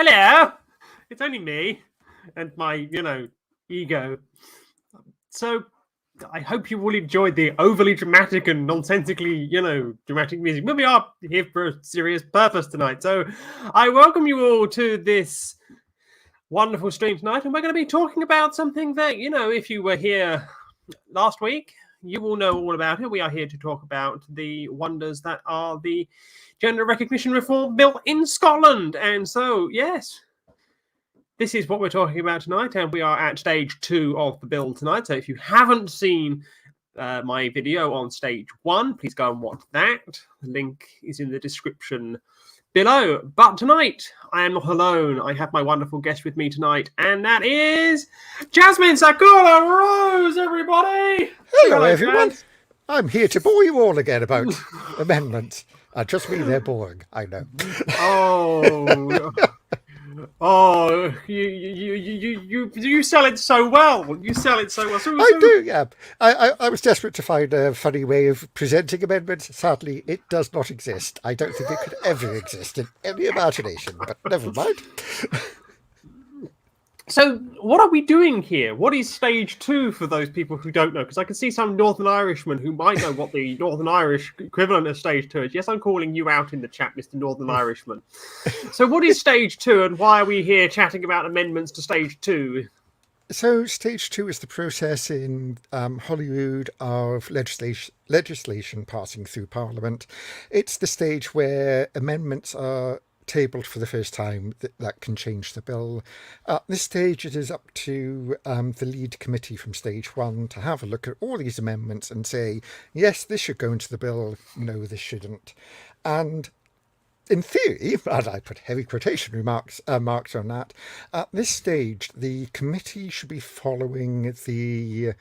Hello, it's only me and my, ego. So I hope you all enjoyed the overly dramatic and nonsensically, dramatic music. But we are here for a serious purpose tonight. So I welcome you all to this wonderful stream tonight. And we're going to be talking about something that, if you were here last week, you will know all about it. We are here to talk about the wonders that are the Gender Recognition Reform Bill in Scotland. And so, yes, this is what we're talking about tonight. And we are at stage 2 of the bill tonight. So if you haven't seen my video on stage 1, please go and watch that. The link is in the description below. But tonight, I am not alone. I have my wonderful guest with me tonight, and that is Jasmine Sakura Rose, everybody! Hello, everyone. Jazz. I'm here to bore you all again about amendments. Just me, they're boring, I know. Oh, you sell it so well. You sell it so well. I do, yeah. I was desperate to find a funny way of presenting amendments. Sadly, it does not exist. I don't think it could ever exist in any imagination, but never mind. So what are we doing here? What is stage 2 for those people who don't know? Because I can see some Northern Irishmen who might know what the Northern Irish equivalent of stage 2 is. Yes, I'm calling you out in the chat, Mr. Northern Irishman. So what is stage 2 and why are we here chatting about amendments to stage 2? So stage 2 is the process in Holyrood of legislation passing through Parliament. It's the stage where amendments are tabled for the first time that can change the bill. At this stage, it is up to the lead committee from stage 1 to have a look at all these amendments and say, yes, this should go into the bill, no, this shouldn't. And in theory, and I put heavy quotation marks on that, at this stage, the committee should be following the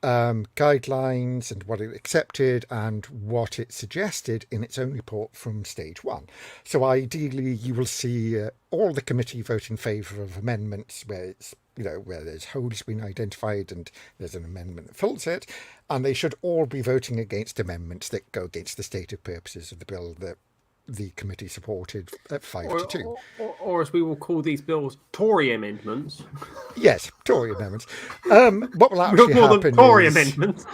guidelines and what it accepted and what it suggested in its own report from stage 1. So ideally you will see all the committee vote in favour of amendments where it's, where there's holes been identified and there's an amendment that fills it, and they should all be voting against amendments that go against the stated purposes of the bill that the committee supported at 5-2. Or as we will call these bills, Tory amendments. Yes, Tory amendments. What will actually happen Tory amendments.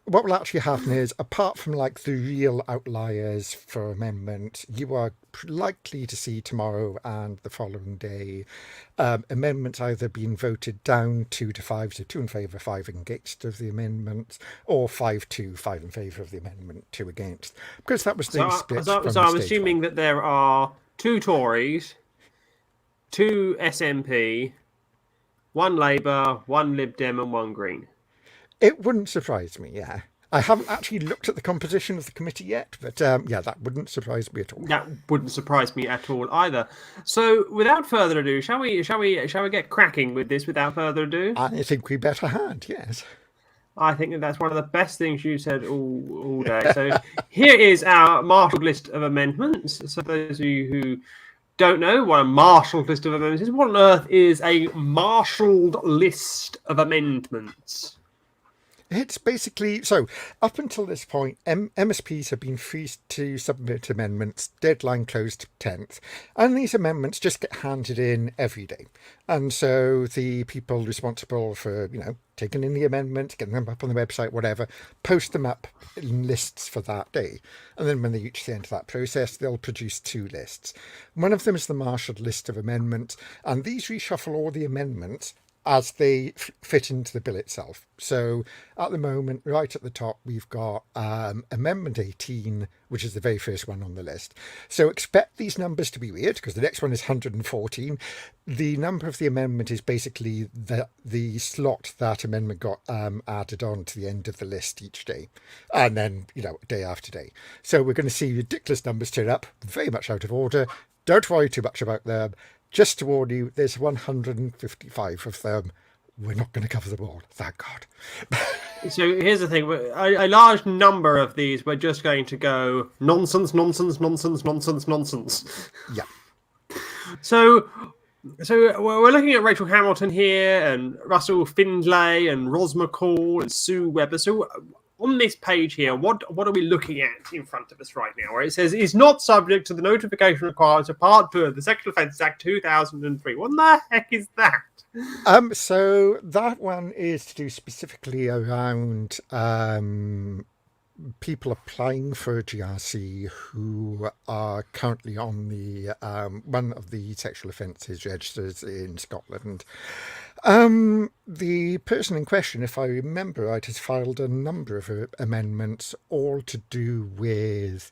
What will actually happen is, apart from like the real outliers for amendment, you are likely to see tomorrow and the following day amendments either being voted down 2-5, so 2 in favour, 5 against of the amendment, or 5-2, 5 in favour of the amendment, 2 against. Because that was the split. So I'm assuming that there are 2 Tories, 2 SNP, 1 Labour, 1 Lib Dem and 1 Green. It wouldn't surprise me, yeah. I haven't actually looked at the composition of the committee yet, but yeah, that wouldn't surprise me at all. That wouldn't surprise me at all either. So, without further ado, shall we get cracking with this? Without further ado, I think we better had, yes. I think that's one of the best things you said all day. So, here is our marshalled list of amendments. So, those of you who don't know what a marshalled list of amendments is, what on earth is a marshalled list of amendments? It's basically, so up until this point, MSPs have been free to submit amendments, deadline closed 10th, and these amendments just get handed in every day. And so the people responsible for, taking in the amendment, getting them up on the website, whatever, post them up in lists for that day. And then when they reach the end of that process, they'll produce 2 lists. One of them is the marshalled list of amendments, and these reshuffle all the amendments as they fit into the bill itself. So at the moment, right at the top, we've got Amendment 18, which is the very first one on the list. So expect these numbers to be weird, because the next one is 114. The number of the amendment is basically the slot that amendment got added on to the end of the list each day. And then, day after day. So we're going to see ridiculous numbers turn up, very much out of order. Don't worry too much about them. Just to warn you, there's 155 of them. We're not going to cover them all, thank God. So here's the thing. A large number of these, we're just going to go nonsense, nonsense, nonsense, nonsense, nonsense. Yeah. So we're looking at Rachel Hamilton here, and Russell Findlay, and Ros McCall, and Sue Webber. So on this page here, what are we looking at in front of us right now? Where it says is not subject to the notification requirements of Part 2 of the Sexual Offences Act 2003. What the heck is that? So that one is to do specifically around people applying for a GRC who are currently on the one of the sexual offences registers in Scotland. The person in question, if I remember right, has filed a number of amendments, all to do with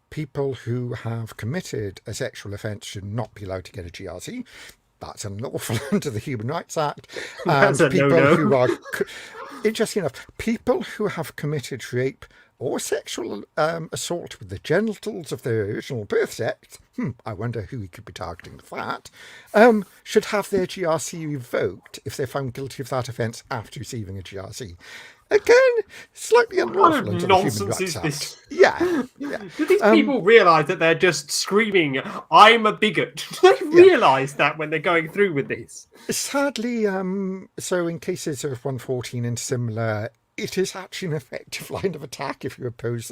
people who have committed a sexual offence should not be allowed to get a GRC. That's unlawful under the Human Rights Act. And That's a people no-no. who are, interesting enough, people who have committed rape or sexual assault with the genitals of their original birth sex, I wonder who he could be targeting with that, should have their GRC revoked if they're found guilty of that offence after receiving a GRC. Again, slightly unlawful What under kind the of Human nonsense Rights is Act. this? Yeah. Do these people realise that they're just screaming, I'm a bigot? Do they realise that when they're going through with this? Sadly, so in cases of 114 and similar, it is actually an effective line of attack if you oppose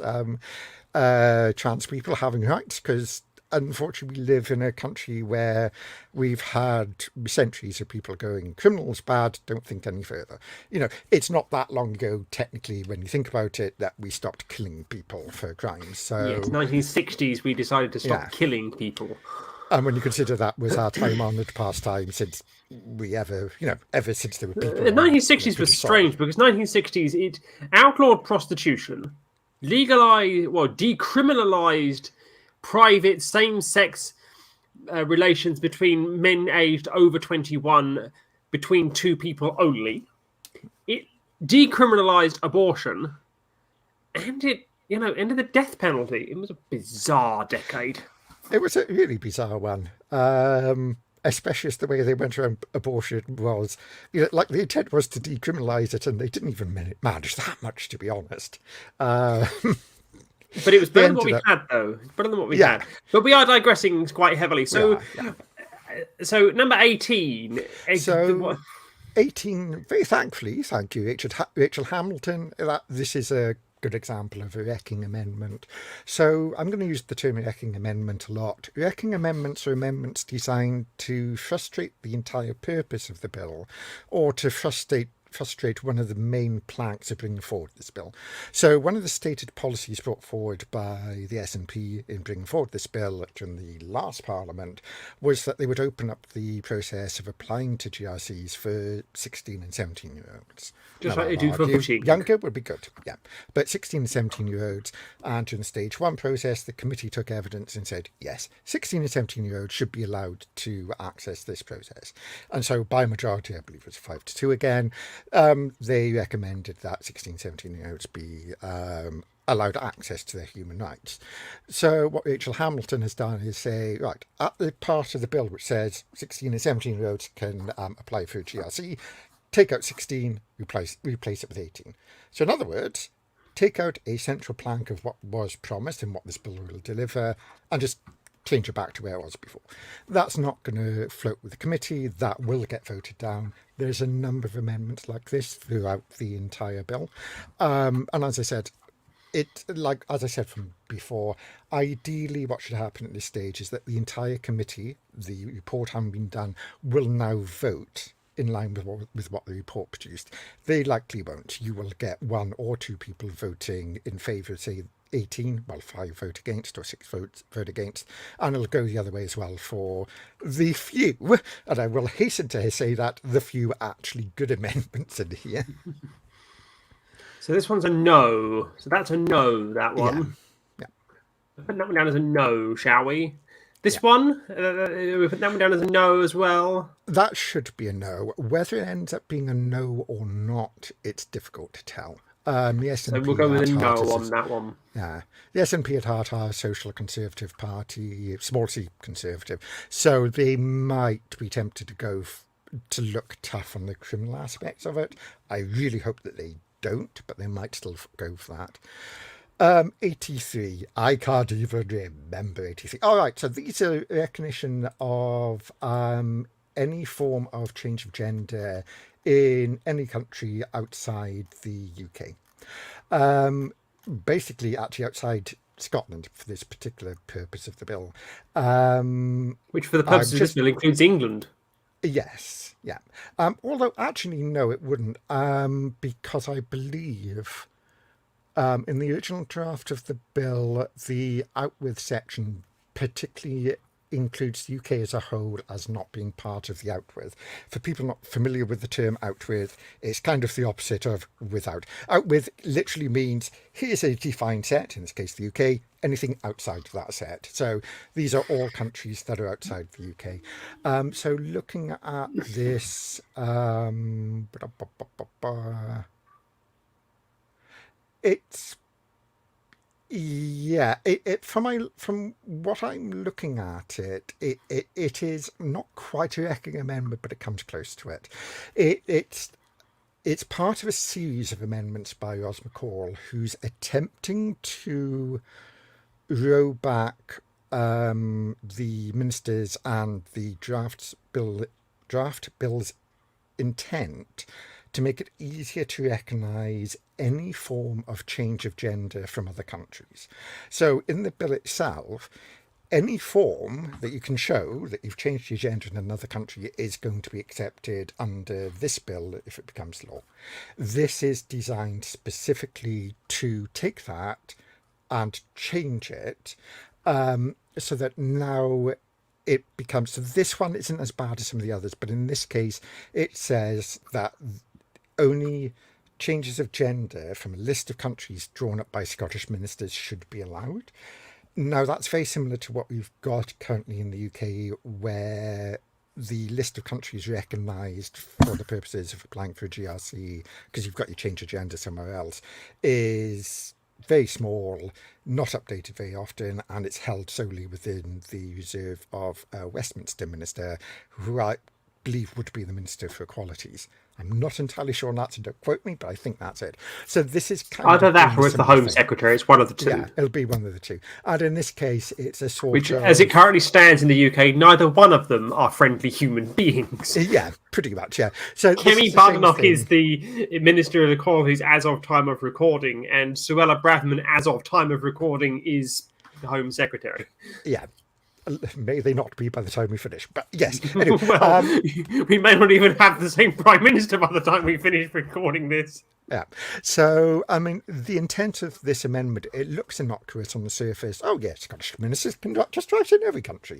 trans people having rights, because unfortunately we live in a country where we've had centuries of people going, criminals bad, don't think any further. You know, it's not that long ago, technically, when you think about it, that we stopped killing people for crimes. So Yes, 1960s we decided to stop killing people. And when you consider that was our time-honoured pastime since we ever since there were people. The 1960s was strange because 1960s it outlawed prostitution, decriminalised private same-sex relations between men aged over 21 between two people only. It decriminalised abortion, and it ended the death penalty. It was a bizarre decade. It was a really bizarre one, especially as the way they went around abortion was, like the intent was to decriminalise it, and they didn't even manage that much, to be honest. But it was better than what we had, though. Better than what we had. But we are digressing quite heavily. So, so number 18. So 18. Very thankfully, thank you, Rachel Hamilton. This is a good example of a wrecking amendment. So I'm going to use the term wrecking amendment a lot. Wrecking amendments are amendments designed to frustrate the entire purpose of the bill, or to frustrate one of the main planks of bringing forward this bill. So one of the stated policies brought forward by the SNP in bringing forward this bill during the last Parliament was that they would open up the process of applying to GRCs for 16 and 17-year-olds. Just like they do for voting. Younger would be good, yeah. But 16 and 17-year-olds, and during the stage 1 process, the committee took evidence and said, yes, 16 and 17-year-olds should be allowed to access this process. And so by majority, I believe it was 5-2 again, they recommended that 16, 17-year-olds be allowed access to their human rights. So what Rachel Hamilton has done is say, right, at the part of the bill which says 16 and 17-year-olds can apply for a GRC, take out 16, replace it with 18. So in other words, take out a central plank of what was promised and what this bill will deliver, and just change it back to where it was before. That's not going to float with the committee. That will get voted down. There's a number of amendments like this throughout the entire bill. And as I said, from before, ideally what should happen at this stage is that the entire committee, the report having been done, will now vote in line with what the report produced. They likely won't. You will get 1 or 2 people voting in favour, say 18, 5 vote against or 6 vote against, and it'll go the other way as well for the few, and I will hasten to say that the few actually good amendments in here. So this one's a no. So that's a no, that one. Yeah. Put that one down as a no, shall we? This one, we put that one down as a no as well. That should be a no. Whether it ends up being a no or not, it's difficult to tell. The SNP so we'll go with a no on that one. Yeah, the SNP at heart are a social conservative party, small c conservative, so they might be tempted to go to look tough on the criminal aspects of it. I really hope that they don't, but they might still go for that. 83. I can't even remember 83. All right, so these are recognition of any form of change of gender in any country outside the UK. Basically, actually outside Scotland for this particular purpose of the bill. Which, for the I'm purposes of this just bill, includes England. Yes, yeah. Although actually, no, it wouldn't, because I believe in the original draft of the bill, the out with section particularly includes the UK as a whole as not being part of the out with. For people not familiar with the term out with, it's kind of the opposite of without. Out with literally means here's a defined set, in this case the UK, anything outside of that set. So these are all countries that are outside the UK. So looking at this, it's yeah, from what I'm looking at it is not quite a wrecking amendment, but it comes close to it. It it's part of a series of amendments by Ros McCall, who's attempting to row back the ministers and the draft bill's intent to make it easier to recognise any form of change of gender from other countries. So in the bill itself, any form that you can show that you've changed your gender in another country is going to be accepted under this bill if it becomes law. This is designed specifically to take that and change it so that now it becomes, so this one isn't as bad as some of the others, but in this case it says that only changes of gender from a list of countries drawn up by Scottish ministers should be allowed. Now that's very similar to what we've got currently in the UK, where the list of countries recognised for the purposes of applying for a GRC, because you've got your change of gender somewhere else, is very small, not updated very often, and it's held solely within the reserve of a Westminster minister, who I believe would be the Minister for Equalities. I'm not entirely sure on that, so don't quote me, but I think that's it. So this is kind Either of that or it's the Home Secretary. It's one of the two. Yeah, it'll be one of the two. And in this case, it's a sort Which, of... as it currently stands in the UK, neither one of them are friendly human beings. Yeah, pretty much, yeah. So Kemi Badenoch is the Minister of Equalities as of time of recording, and Suella Braverman, as of time of recording, is the Home Secretary. Yeah. May they not be by the time we finish, but yes. Anyway, well, we may not even have the same Prime Minister by the time we finish recording this. Yeah. So, I mean, the intent of this amendment, it looks innocuous on the surface. Oh, yes, Scottish ministers can just write in every country.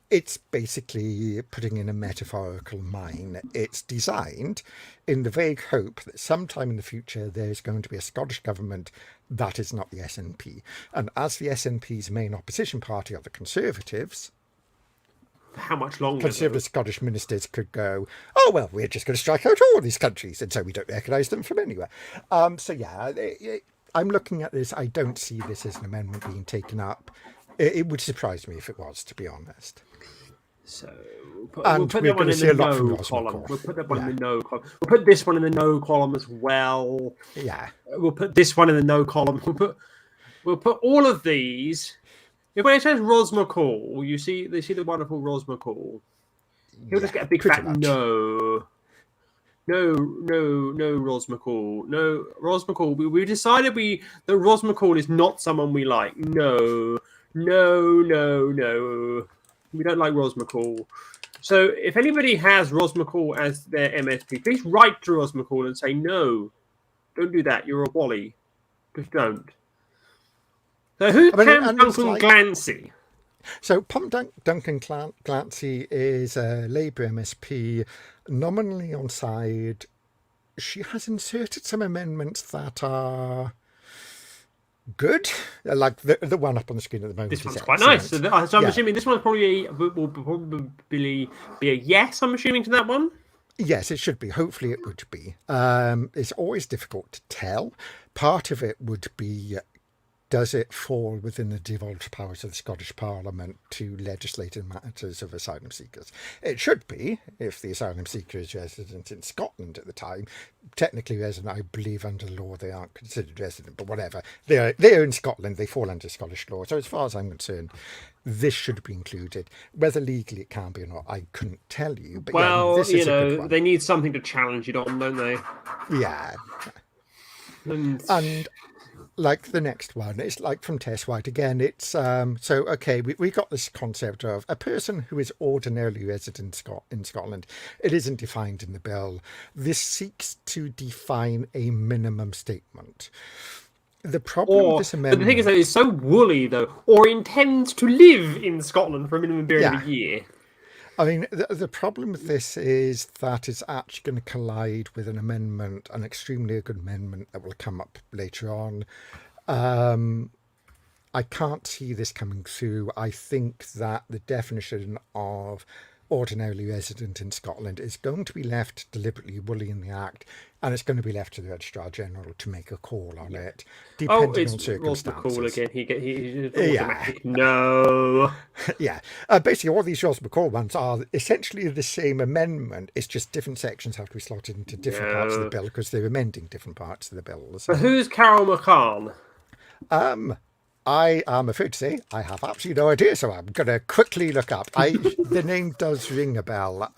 It's basically putting in a metaphorical mine. It's designed in the vague hope that sometime in the future there's going to be a Scottish government that is not the SNP. And as the SNP's main opposition party are the Conservatives, how much longer? Conservative Scottish ministers could go, oh, well, we're just going to strike out all these countries, and so we don't recognise them from anywhere. So, yeah, I'm looking at this. I don't see this as an amendment being taken up. It would surprise me if it was, to be honest. So we'll put that one in the no column. We'll put that one in the no column. We'll put this one in the no column as well. Yeah. We'll put this one in the no column. We'll put all of these. When it says Ros McCall, you see the wonderful Ros McCall. He'll just get a big fat no. No, Ros McCall. No, Ros McCall. We decided that Ros McCall is not someone we like. No. We don't like Ros McCall. So if anybody has Ros McCall as their MSP, please write to Ros McCall and say, no, don't do that. You're a wally. Just don't. So who's Duncan Glancy? So Duncan Glancy is a Labour MSP, nominally on side. She has inserted some amendments that are good, like the one up on the screen at the moment. This one's quite nice. So I'm assuming this one will probably be a yes. I'm assuming to that one. Yes, it should be. Hopefully, it would be. It's always difficult to tell. Part of it would be, does it fall within the devolved powers of the Scottish Parliament to legislate in matters of asylum seekers? It should be, if the asylum seeker is resident in Scotland at the time. Technically resident, I believe under law they aren't considered resident, but whatever. They're in Scotland, they fall under Scottish law. So as far as I'm concerned, this should be included. Whether legally it can be or not, I couldn't tell you. But well, this is a good one. They need something to challenge it on, don't they? Yeah. And like the next one, it's like from Tess White again. It's we got this concept of a person who is ordinarily resident in Scotland. It isn't defined in the bill. This seeks to define a minimum statement. The problem with this But the amendment, thing is, though, it's so woolly, though, or intends to live in Scotland for a minimum period of a year. I mean, the problem with this is that it's actually going to collide with an amendment, an extremely good amendment that will come up later on. I can't see this coming through. I think that the definition of ordinarily resident in Scotland is going to be left deliberately woolly in the Act, and it's going to be left to the Registrar General to make a call on it, depending on circumstances. Call again. He's automatic. No. Yeah. Basically, all these Ross McCall ones are essentially the same amendment. It's just different sections have to be slotted into different parts of the bill because they're amending different parts of the bill. So. But who's Carol McCann? I am afraid to say I have absolutely no idea, so I'm going to quickly look up. The name does ring a bell.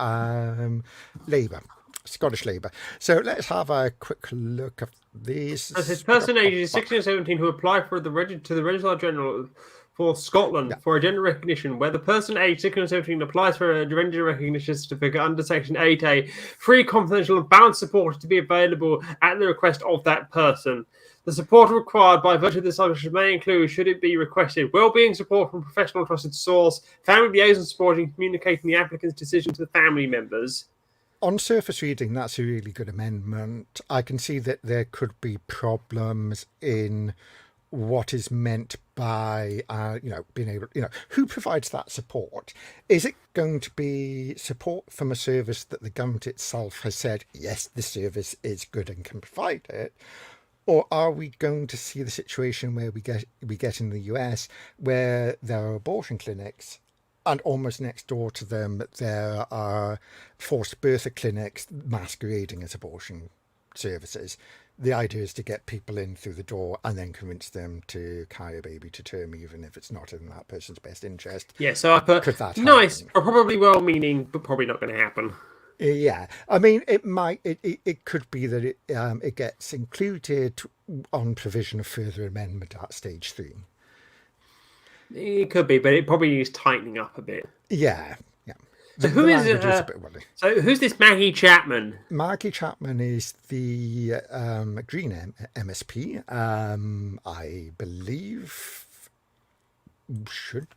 Labour, Scottish Labour. So let's have a quick look at these. As his person ages 16 or 17 who apply to the Registrar General for Scotland for a gender recognition, where the person aged 16 or 17 applies for a gender recognition certificate under Section 8A, free, confidential and balanced support is to be available at the request of that person. The support required by virtue of this subject may include, should it be requested, well-being support from a professional trusted source, family liaison support in communicating the applicant's decision to the family members. On surface reading, that's a really good amendment. I can see that there could be problems in what is meant by, being able, who provides that support? Is it going to be support from a service that the government itself has said, yes, the service is good and can provide it? Or are we going to see the situation where we get in the US where there are abortion clinics and almost next door to them there are forced birth clinics masquerading as abortion services? The idea is to get people in through the door and then convince them to carry a baby to term, even if it's not in that person's best interest. Yeah, so I put nice, or probably well-meaning, but probably not going to happen. Yeah, I mean, it could be that it gets included on provision of further amendment at stage 3. It could be, but it probably needs tightening up a bit. Yeah. So who's this Maggie Chapman? Maggie Chapman is the Green MSP. I believe.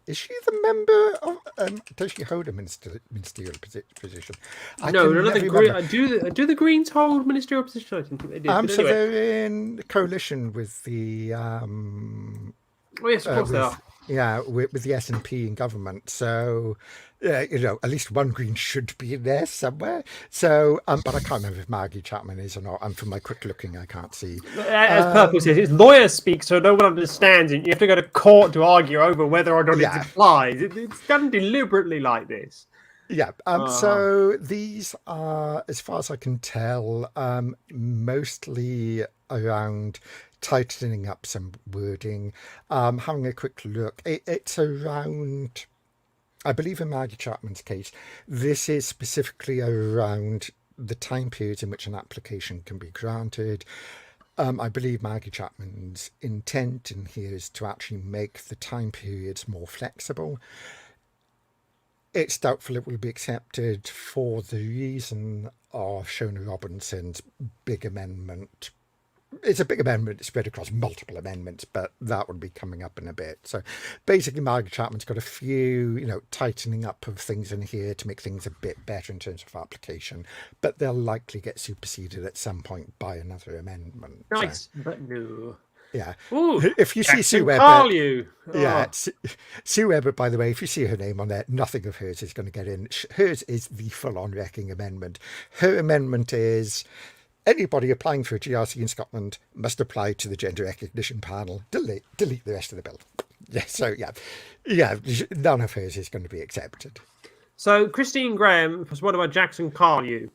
Is she the member of? Does she hold a ministerial position? No, none of the Greens. Do the Greens hold ministerial position? I think they do. So they're in coalition with the. Oh yes, of course they are. Yeah, with the SNP in government. So, at least one Green should be in there somewhere. So, but I can't remember if Maggie Chapman is or not. And from my quick looking, I can't see. As Purple says, it's lawyer speak, so no one understands it. You have to go to court to argue over whether or not it applies. It's done deliberately like this. Yeah. So these are, as far as I can tell, mostly around tightening up some wording, having a quick look. It's around, I believe in Maggie Chapman's case, this is specifically around the time period in which an application can be granted. I believe Maggie Chapman's intent in here is to actually make the time periods more flexible. It's doubtful it will be accepted for the reason of Shona Robinson's big amendment. It's a big amendment spread across multiple amendments, but that will be coming up in a bit. So basically, Margaret Chapman's got a few, tightening up of things in here to make things a bit better in terms of application, but they'll likely get superseded at some point by another amendment. Nice, but no. Yeah. Ooh, if you see Sue Webber, Sue Webber, by the way, if you see her name on there, nothing of hers is going to get in. Hers is the full-on wrecking amendment. Her amendment is, anybody applying for a GRC in Scotland must apply to the gender recognition panel. Delete the rest of the bill. Yeah, so none of hers is going to be accepted. So Christine Graham was what about Jackson Carlew?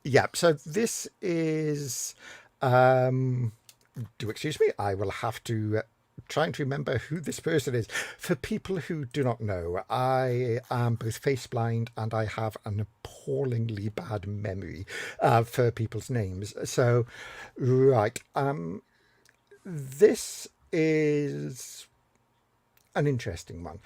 Yeah, so this is. Do excuse me, I will have to trying to remember who this person is. For people who do not know, I am both face blind and I have an appallingly bad memory for people's names. So, right, this is an interesting one.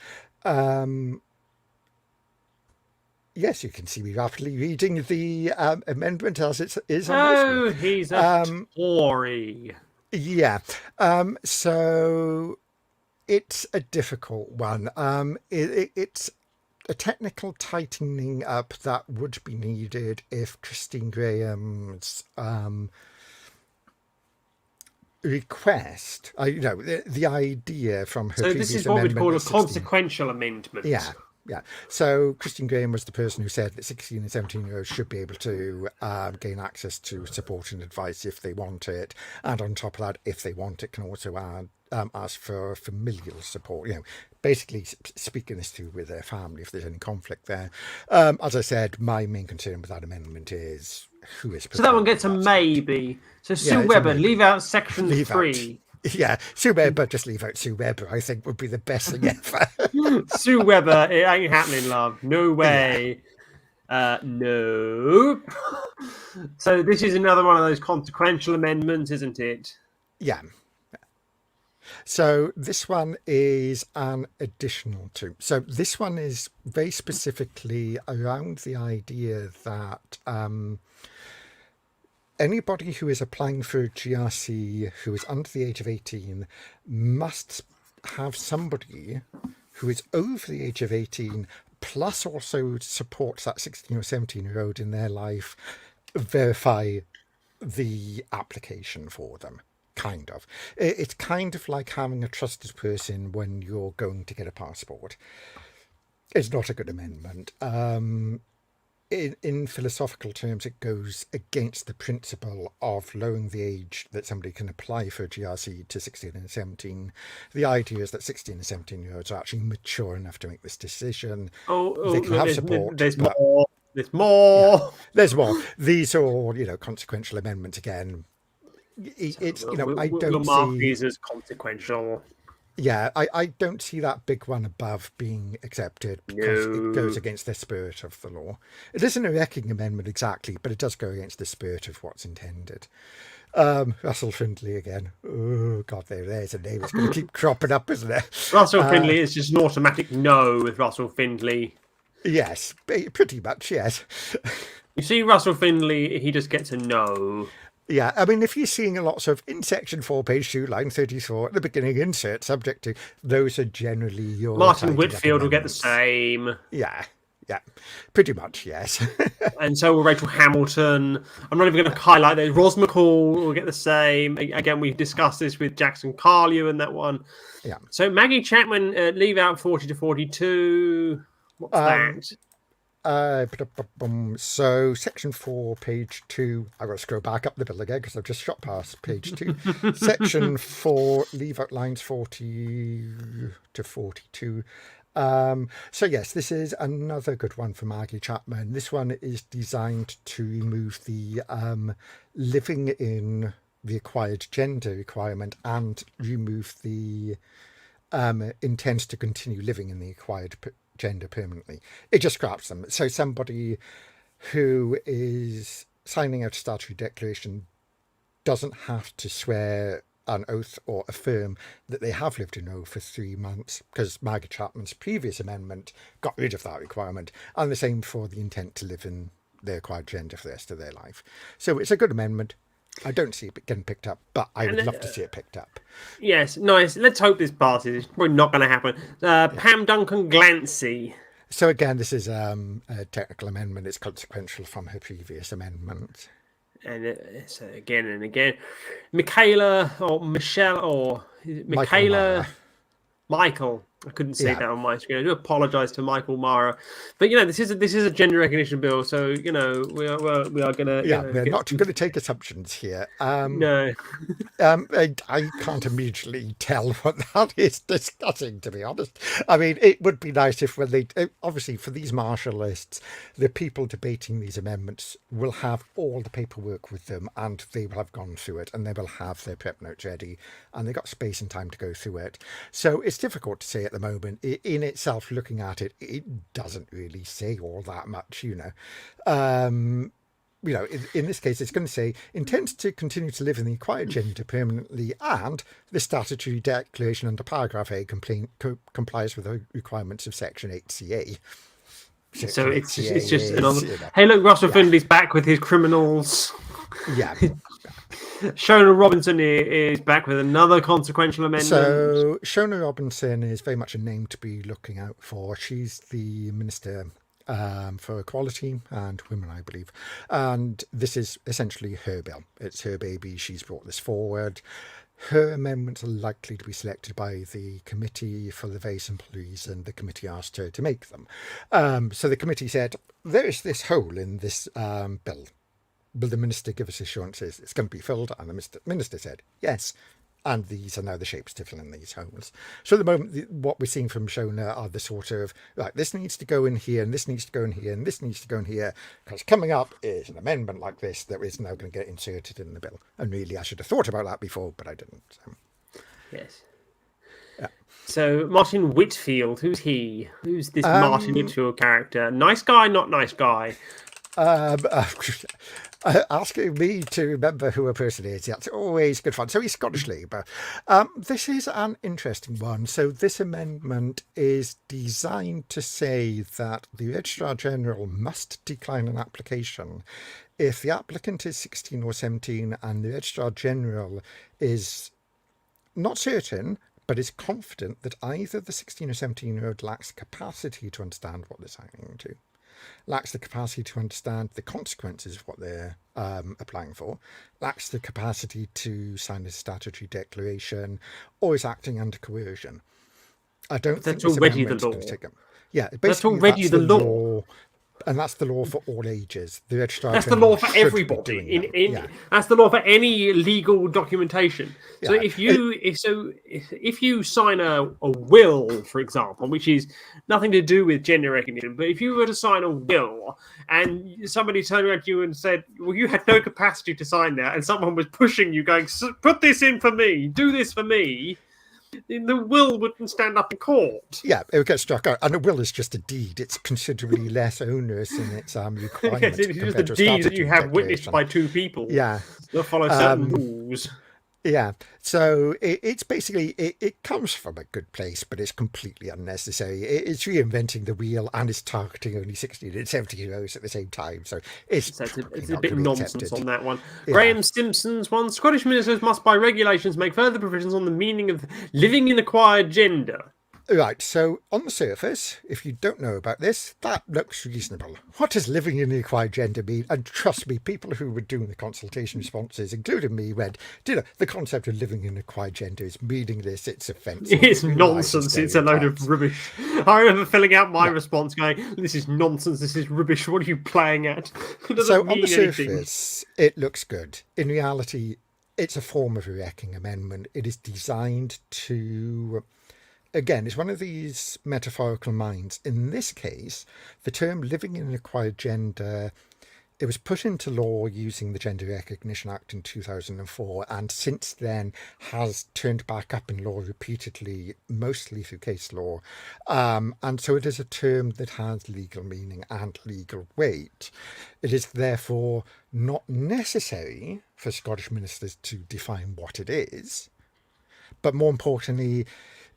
Yes, you can see me rapidly reading the amendment as it is on my screen. Oh, he's a Tory. Yeah. So it's a difficult one. It's a technical tightening up that would be needed if Christine Graham's request, the idea from her So previous this is what we'd call a 16. consequential amendment. Yeah. Yeah. So Christine Graham was the person who said that 16 and 17-year-olds should be able to gain access to support and advice if they want it. And on top of that, if they want it, can also ask for familial support. Basically speaking this through with their family if there's any conflict there. As I said, my main concern with that amendment is who is. So that one gets a maybe. So Sue it's a Webber, maybe. leave out section Leave 3. Yeah, Sue Webber, just leave out Sue Webber, I think would be the best thing ever. Sue Webber, it ain't happening, love. No way. No. So this is another one of those consequential amendments, isn't it? Yeah. So this one is an additional to. So this one is very specifically around the idea that anybody who is applying for a GRC who is under the age of 18 must have somebody who is over the age of 18 plus also supports that 16 or 17-year-old in their life verify the application for them. Kind of. It's kind of like having a trusted person when you're going to get a passport. It's not a good amendment. In philosophical terms, it goes against the principle of lowering the age that somebody can apply for a GRC to 16 and 17. The idea is that 16 and 17-year-olds are actually mature enough to make this decision. They can have support. There's more. There's more. Yeah, there's more. These are all, consequential amendments again. It's, I don't mark see these as consequential. Yeah, I don't see that big one above being accepted because it goes against the spirit of the law. It isn't a wrecking amendment exactly, but it does go against the spirit of what's intended. Russell Findlay again. Oh, God, there's a name. It's going to keep cropping up, isn't it? Russell Findlay is just an automatic no with Russell Findlay. Yes, pretty much, yes. You see Russell Findlay, he just gets a no. Yeah, I mean, if you're seeing lots of in section 4, page 2, line 34, at the beginning, insert subject to, those are generally your... Martin Whitfield will get the same. Yeah, pretty much, yes. And so will Rachel Hamilton. I'm not even going to highlight those. Ros McCall will get the same. Again, we've discussed this with Jackson Carlew and that one. Yeah. So Maggie Chapman, leave out 40 to 42. What's that? So section 4, page 2. I got to scroll back up the bill again because I've just shot past page 2. Section 4, leave out lines 40 to 42. So yes, this is another good one for Maggie Chapman. This one is designed to remove the living in the acquired gender requirement and remove the intends to continue living in the acquired gender permanently. It just scraps them. So somebody who is signing out a statutory declaration doesn't have to swear an oath or affirm that they have lived in O for 3 months, because Maggie Chapman's previous amendment got rid of that requirement, and the same for the intent to live in their acquired gender for the rest of their life. So it's a good amendment. I don't see it getting picked up, but I would love to see it picked up. Yes, nice. Let's hope this passes. It's probably not going to happen. Pam Duncan Glancy. So again, this is a technical amendment. It's consequential from her previous amendment. And it's again and again. Michaela or Michelle or Michaela. Michael. I couldn't see Yeah. that on my screen. I do apologise to Michael Mara, but this is a gender recognition bill, so we are gonna Yeah, we're get not some... going to take assumptions here. No. I can't immediately tell what that is discussing, to be honest. I mean, it would be nice if when they, obviously for these martial lists, the people debating these amendments will have all the paperwork with them and they will have gone through it and they will have their prep notes ready and they've got space and time to go through it. So it's difficult to say at the moment. In itself, looking at it, it doesn't really say all that much, in this case, it's going to say intends to continue to live in the acquired gender permanently, and the statutory declaration under paragraph A complies with the requirements of Section 8CA. So it's just another. Hey, look, Russell Findley's back with his criminals. Yeah. Shona Robinson is back with another consequential amendment. So Shona Robinson is very much a name to be looking out for. She's the Minister for Equality and Women, I believe. And this is essentially her bill. It's her baby. She's brought this forward. Her amendments are likely to be selected by the committee for the very simple reason the committee asked her to make them. So the committee said, there is this hole in this bill. Will the minister give us assurances it's going to be filled? And the minister said, yes. And these are now the shapes to fill in these holes. So at the moment, what we're seeing from Shona are the sort of, right, this needs to go in here, and this needs to go in here, and this needs to go in here, because coming up is an amendment like this that is now going to get inserted in the bill. And really, I should have thought about that before, but I didn't. So. Yes. Yeah. So Martin Whitfield, who's he? Who's this Martin Whitfield character? Nice guy, not nice guy? Asking me to remember who a person is, that's always good fun. So he's Scottish Labour. This is an interesting one. So this amendment is designed to say that the Registrar General must decline an application if the applicant is 16 or 17 and the Registrar General is not certain, but is confident that either the 16 or 17-year-old lacks capacity to understand what they're signing to, lacks the capacity to understand the consequences of what they're applying for, lacks the capacity to sign a statutory declaration, or is acting under coercion. I don't think that's already the law. Yeah, that's already the law. And that's the law for all ages. The Registrar That's the law for everybody. That's the law for any legal documentation. So if you sign a will, for example, which is nothing to do with gender recognition, but if you were to sign a will and somebody turned around to you and said, well, you had no capacity to sign that, and someone was pushing you going, put this in for me, do this for me, the will wouldn't stand up in court. Yeah, it would get struck out. And a will is just a deed. It's considerably less onerous in its requirements. It's just a deed that you have witnessed by two people. Yeah. That follow certain rules. Yeah, so it's basically, it comes from a good place, but it's completely unnecessary. It's reinventing the wheel and it's targeting only 16 and 17-year-olds at the same time. So it's a bit nonsense on that one. Yeah. Graham Simpson's one, Scottish ministers must by regulations make further provisions on the meaning of living in acquired gender. Right, so on the surface, if you don't know about this, that looks reasonable. What does living in the acquired gender mean? And trust me, people who were doing the consultation responses, including me, went, the concept of living in acquired gender is meaningless, it's offensive. It's nonsense, it's a load of rubbish. I remember filling out my response going, this is nonsense, this is rubbish, what are you playing at? So on the surface, it looks good. In reality, it's a form of a wrecking amendment. It is designed to... Again, it's one of these metaphorical minds. In this case, the term living in an acquired gender, it was put into law using the Gender Recognition Act in 2004, and since then has turned back up in law repeatedly, mostly through case law. And so it is a term that has legal meaning and legal weight. It is therefore not necessary for Scottish ministers to define what it is, but more importantly,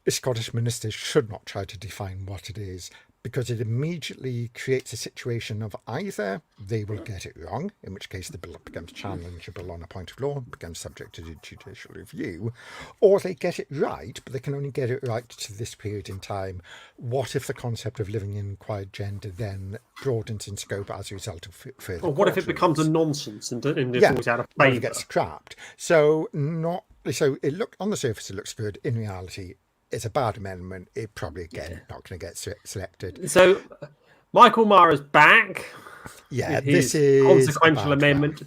Scottish ministers should not try to define what it is, because it immediately creates a situation of either they will get it wrong, in which case the bill becomes challengeable on a point of law, becomes subject to judicial review, or they get it right, but they can only get it right to this period in time. What if the concept of living in acquired gender then broadens in scope as a result of further? Or what if it becomes a nonsense and falls out of it favour? Gets scrapped. So it on the surface it looks good. In reality, it's a bad amendment. It probably, again, not going to get selected. So Michael Mara's back. Yeah, with this his is consequential amendment.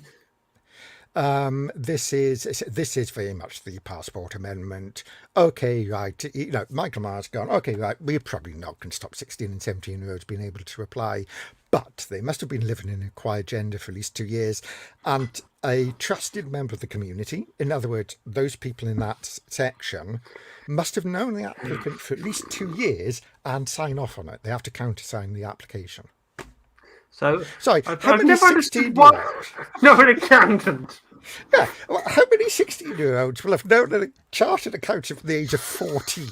This is very much the passport amendment. Okay, right. Michael Mara's gone. Okay, right. We're probably not going to stop 16 and 17-year-olds being able to apply, but they must have been living in an acquired gender for at least 2 years, and a trusted member of the community, in other words, those people in that section, must have known the applicant for at least 2 years and sign off on it. They have to countersign the application. So Sorry, I've how many never understood 16-year-olds? Not an accountant. Yeah, well, how many 16-year-olds will have known a chartered accountant from the age of 14?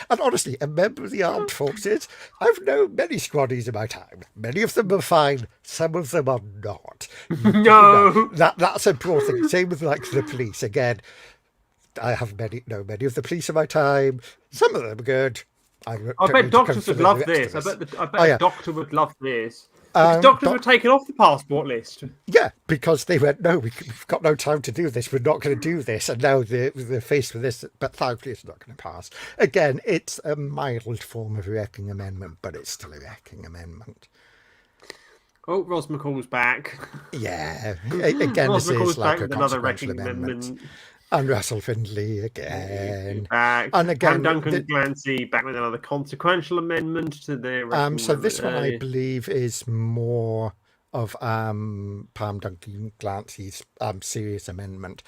And honestly, a member of the armed forces, I've known many squaddies in my time. Many of them are fine, some of them are not. No. That's a broad thing. Same with like the police. Again, I have many of the police in my time. Some of them are good. I bet doctors would love this. I bet a doctor would love this. Because doctors were taken off the passport list. Yeah, because they went, no, we've got no time to do this. We're not going to do this. And now they're faced with this, but thankfully it's not going to pass. Again, it's a mild form of a wrecking amendment, but it's still a wrecking amendment. Oh, Ross McCall's back. Yeah. Again, this is like a consequential amendment. And Russell Findlay again. Back. And again, Duncan Clancy back with another consequential amendment to the. So this one, I believe, is more of Pam Duncan Clancy's serious amendment.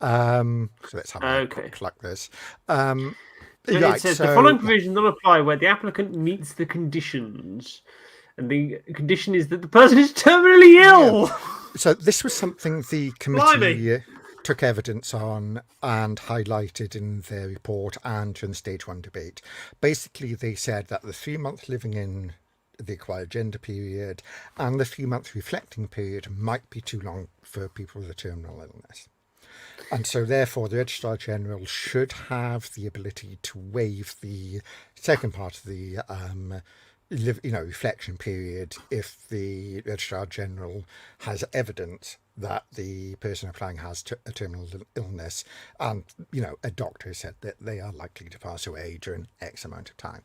So let's have a quick look at this. It says the following provision will apply where the applicant meets the conditions. And the condition is that the person is terminally ill. Yeah. So this was something the committee took evidence on and highlighted in their report and during the stage 1 debate. Basically, they said that the 3-month living in the acquired gender period and the 3-month reflecting period might be too long for people with a terminal illness. And so therefore the Registrar General should have the ability to waive the second part of the reflection period if the Registrar General has evidence that the person applying has a terminal illness and, a doctor said that they are likely to pass away during X amount of time.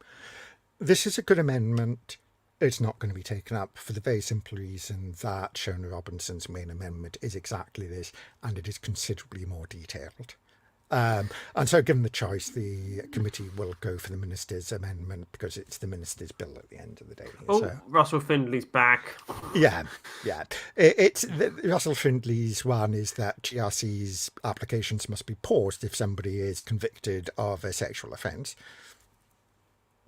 This is a good amendment. It's not going to be taken up for the very simple reason that Shona Robinson's main amendment is exactly this, and it is considerably more detailed. And so given the choice, the committee will go for the minister's amendment because it's the minister's bill at the end of the day. Russell Findlay's back. Yeah. It's Russell Findlay's one is that GRC's applications must be paused if somebody is convicted of a sexual offence.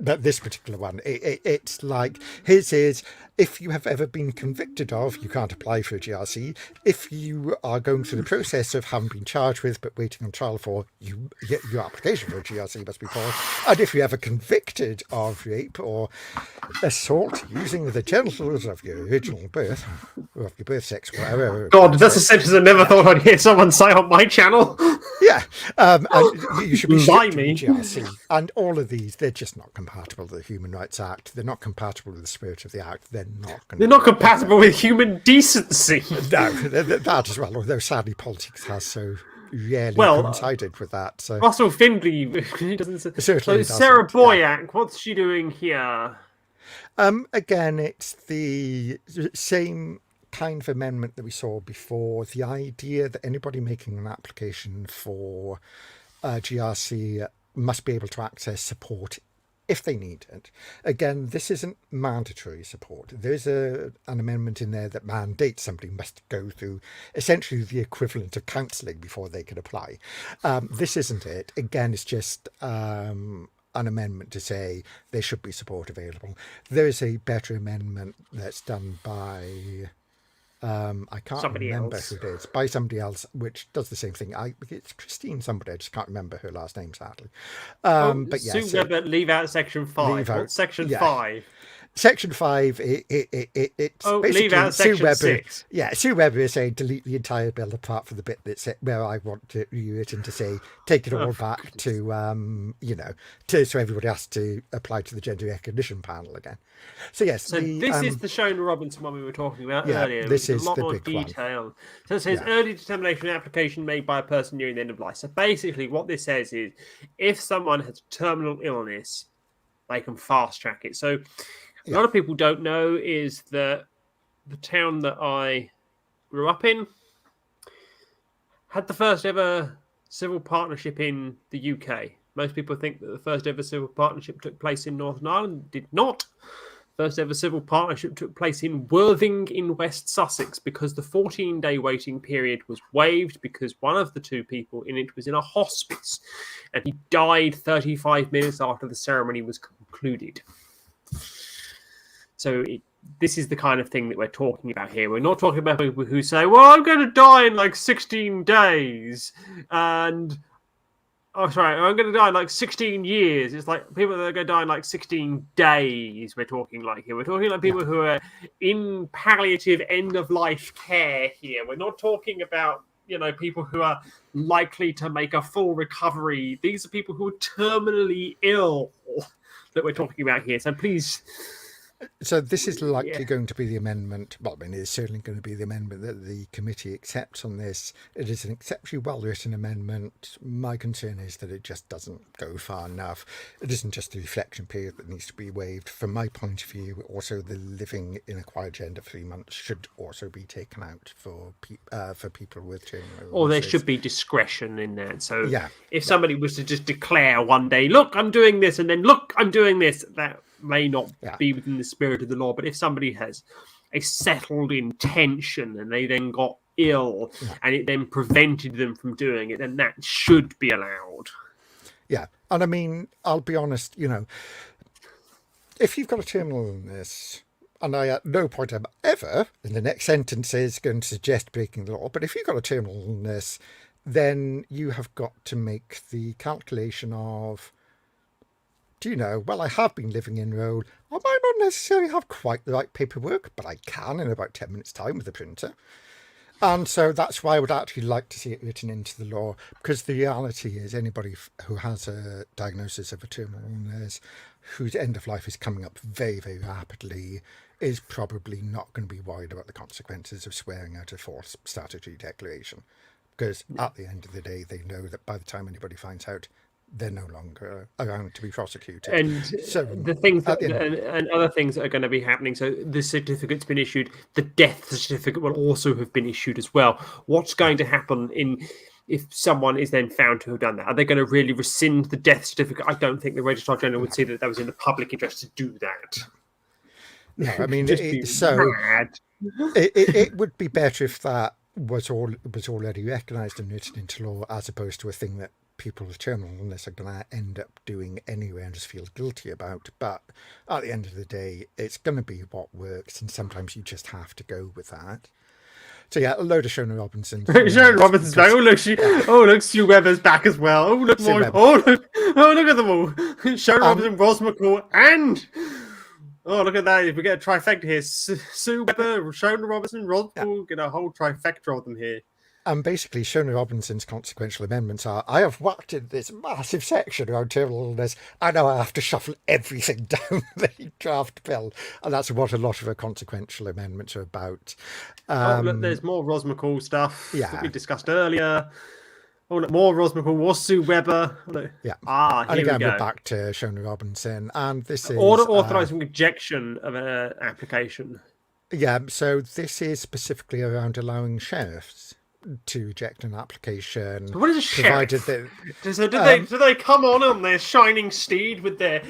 But this particular one, it's like his is, if you have ever been convicted of, you can't apply for a GRC. If you are going through the process of having been charged with but waiting on trial for, your application for a GRC must be paused. And if you're ever convicted of rape or assault using the genitals of your original birth, or of your birth sex, whatever. God, that's a sentence I never thought I'd hear someone say on my channel. Yeah, and you should be stripped of a GRC. And all of these, they're just not compatible with the Human Rights Act. They're not compatible with the spirit of the Act. They're not compatible with human decency. No, that as well. Although sadly, politics has so rarely coincided with that. So Russell Findlay doesn't. So Sarah Boyack, what's she doing here? Again, it's the same kind of amendment that we saw before. The idea that anybody making an application for GRC must be able to access support if they need it. Again, this isn't mandatory support. There's an amendment in there that mandates somebody must go through essentially the equivalent of counselling before they can apply. This isn't it. Again, it's just an amendment to say there should be support available. There is a better amendment that's done by I can't remember who it is, by somebody else, which does the same thing. It's Christine somebody, I just can't remember her last name, sadly. But yeah, leave out section 5. What's section 5? Section 5, it's Oh, leave basically out Sue section Webber. 6. Yeah, Sue Webber is saying delete the entire bill apart from the bit that's where I want to rewritten to say take it Oh, all for back goodness. to so everybody has to apply to the gender recognition panel again. So yes, So this is the Shona Robinson one we were talking about earlier, this which is a is lot the more big one. detail. So it says Yeah. early determination application made by a person nearing the end of life. So basically, what this says is if someone has terminal illness, they can fast track it. So a lot of people don't know is that the town that I grew up in had the first ever civil partnership in the UK. Most people think that the first ever civil partnership took place in Northern Ireland. It did not. First ever civil partnership took place in Worthing in West Sussex because the 14-day waiting period was waived because one of the two people in it was in a hospice and he died 35 minutes after the ceremony was concluded. So this is the kind of thing that we're talking about here. We're not talking about people who say, well, I'm going to die in like 16 days and I'm going to die in like 16 years. It's like people that are going to die in like 16 days. We're talking like here. We're talking like people who are in palliative end of life care here. We're not talking about, people who are likely to make a full recovery. These are people who are terminally ill that we're talking about here. So please. So this is likely going to be the amendment. Well, I mean, it's certainly going to be the amendment that the committee accepts on this. It is an exceptionally well-written amendment. My concern is that it just doesn't go far enough. It isn't just the reflection period that needs to be waived. From my point of view, also the living in a quiet gender 3 months should also be taken out for people with terminal illnesses. Or there should be discretion in that. So if somebody was to just declare one day, look, I'm doing this, and then look, I'm doing this, that may not be within the spirit of the law. But if somebody has a settled intention and they then got ill and it then prevented them from doing it, then that should be allowed. Yeah. And I mean, I'll be honest, if you've got a terminal illness, and I at no point am ever in the next sentence is going to suggest breaking the law, but if you've got a terminal illness, then you have got to make the calculation of, well, I have been living in role. I might not necessarily have quite the right paperwork, but I can in about 10 minutes' time with the printer. And so that's why I would actually like to see it written into the law, because the reality is anybody who has a diagnosis of a terminal illness, whose end of life is coming up very, very rapidly, is probably not going to be worried about the consequences of swearing out a false statutory declaration. Because at the end of the day, they know that by the time anybody finds out, they're no longer around to be prosecuted. And so the things that, and other things that are going to be happening. So the certificate's been issued. The death certificate will also have been issued as well. What's going to happen if someone is then found to have done that? Are they going to really rescind the death certificate? I don't think the Registrar General would see that was in the public interest to do that. No, I mean, mad. It would be better if that was already recognised and written into law, as opposed to a thing that people with terminal illness are going to end up doing anyway and just feel guilty about. But at the end of the day, it's going to be what works, and sometimes you just have to go with that. So yeah, a load of Shona Robinson. Shona Robinson's back. Look, Sue Webber's back as well. Oh, look more. Look at them all. Shona Robinson, Ros McCall, and look at that. If we get a trifecta here, Sue Webber, Shona Robinson, Ros McCall, get a whole trifecta of them here. And basically, Shona Robinson's consequential amendments are, I have worked in this massive section around terminal illness. I know I have to shuffle everything down the draft bill. And that's what a lot of her consequential amendments are about. Look, there's more Ros McCall stuff that we discussed earlier. Look, more Ros McCall, more Sue Webber. Look. Yeah. And again, we're back to Shona Robinson. And this is... Order authorising rejection of an application. Yeah, so this is specifically around allowing sheriffs to reject an application. So what is a sheriff? Do they come on their shining steed with their,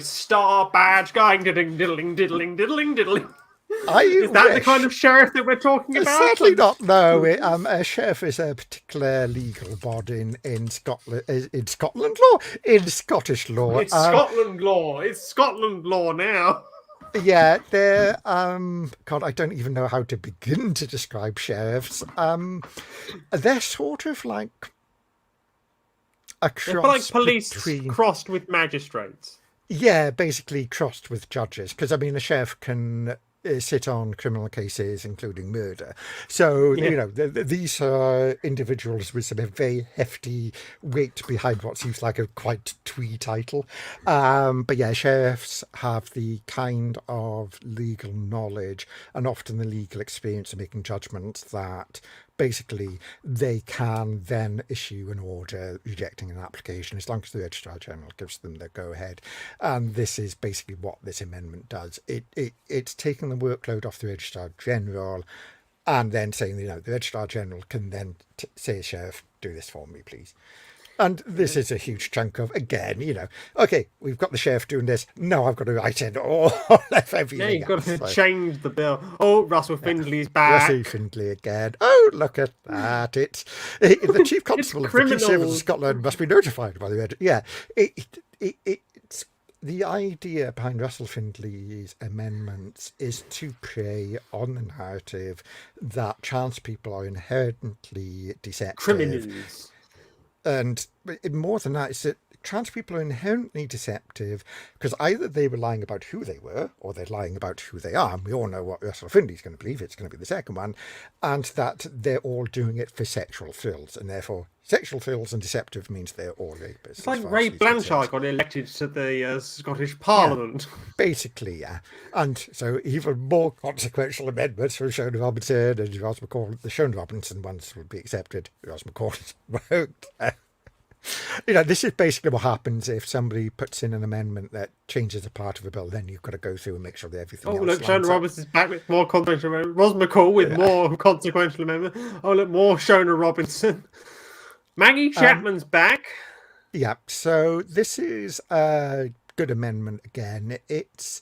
star badge going diddling, diddling, diddling, diddling, diddling? Is that the kind of sheriff that we're talking about? Certainly not. No, a sheriff is a particular legal body in Scotland. In Scotland law, in Scottish law. It's Scotland law. It's Scotland law now. Yeah, they're God, I don't even know how to begin to describe sheriffs. They're sort of like a cross like police between... crossed with magistrates. Yeah, basically crossed with judges, because I mean, the sheriff can sit on criminal cases, including murder. So Yeah. these are individuals with some very hefty weight behind what seems like a quite twee title. But yeah, sheriffs have the kind of legal knowledge and often the legal experience of making judgments that basically they can then issue an order rejecting an application as long as the registrar general gives them the go ahead. And this is basically what this amendment does. It's taking the workload off the registrar general and then saying, the registrar general can then say, sheriff, do this for me, please. And this is a huge chunk of, again, okay, we've got the sheriff doing this. No, I've got to write in all of Yeah, everything you've got else. to So, change the bill. Oh, Russell Findley's Russell back. Findley again. Oh, look at that. The chief constable of the police service of criminals. Scotland must be notified by the registrar. Yeah, it's the idea behind Russell Findley's amendments is to prey on the narrative that trans people are inherently deceptive. Criminals. And more than that, it's that trans people are inherently deceptive because either they were lying about who they were or they're lying about who they are. And we all know what Russell Findley's going to believe. It's going to be the second one. And that they're all doing it for sexual thrills. And therefore, sexual thrills and deceptive means they're all rapists. It's like Ray Blanchard got elected to the Scottish Parliament. Yeah, basically, yeah. And so even more consequential amendments from Shona Robinson and Ross McCall. The Shona Robinson ones would be accepted. Ross McCall won't. This is basically what happens if somebody puts in an amendment that changes a part of a bill. Then you've got to go through and make sure that everything else look, lines Shona up. Robinson's back with more consequential amendment. Ros McCall with more consequential amendment. Oh, look, more Shona Robinson. Maggie Chapman's back. Yeah, so this is a good amendment again. It's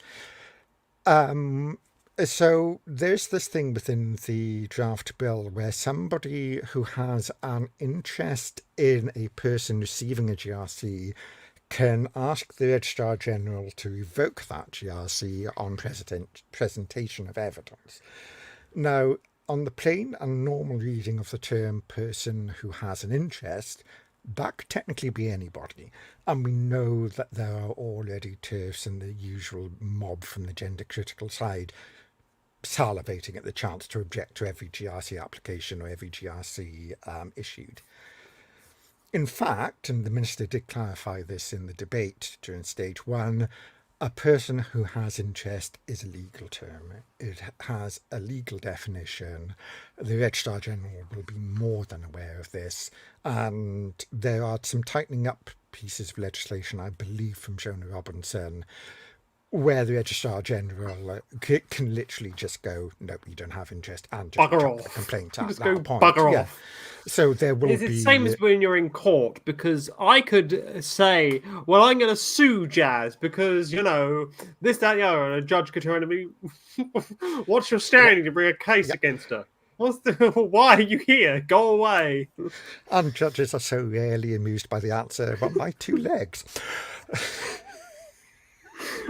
so there's this thing within the draft bill where somebody who has an interest in a person receiving a GRC can ask the Registrar General to revoke that GRC on presentation of evidence. Now, on the plain and normal reading of the term person who has an interest, that could technically be anybody. And we know that there are already TERFs and the usual mob from the gender critical side salivating at the chance to object to every GRC application or every GRC issued. In fact, and the Minister did clarify this in the debate during stage one, a person who has interest is a legal term. It has a legal definition. The Registrar General will be more than aware of this. And there are some tightening up pieces of legislation, I believe, from Shona Robinson, where the Registrar General can literally just go, nope, you don't have interest, and just Bugger drop off. the complaint at Just that go point. bugger Yeah. off. So there will It's be... the same as when you're in court, because I could say, well, I'm going to sue Jazz because, this, that, the other, and a judge could turn to me, what's your standing to bring a case against her? Why are you here? Go away. And judges are so rarely amused by the answer, but my two legs.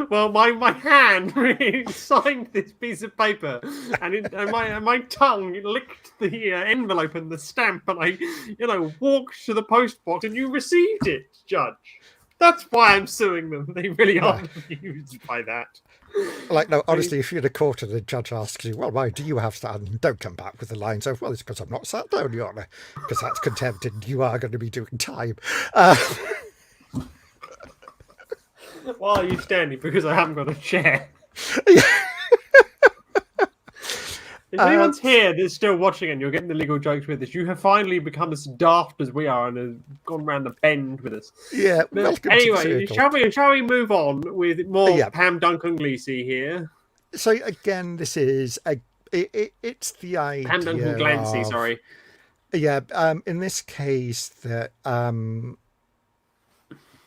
Well, my hand really signed this piece of paper, and my tongue licked the envelope and the stamp, and I walked to the post box, and you received it, Judge. That's why I'm suing them. They really are amused by that. Like, no, honestly, if you're in a court and the judge asks you, well, why do you have standing? Don't come back with the lines of, well, it's because I'm not sat down, Your Honour, because that's contempt and you are going to be doing time. Why are you standing? Because I haven't got a chair. If anyone's here that's still watching and you're getting the legal jokes with us, you have finally become as daft as we are and have gone around the bend with us. Yeah, But welcome anyway, to the circle. shall we move on with more Pam Duncan-Gleesy here? So again, this is it's the idea. Pam Duncan-Glancy, sorry. Yeah, in this case, that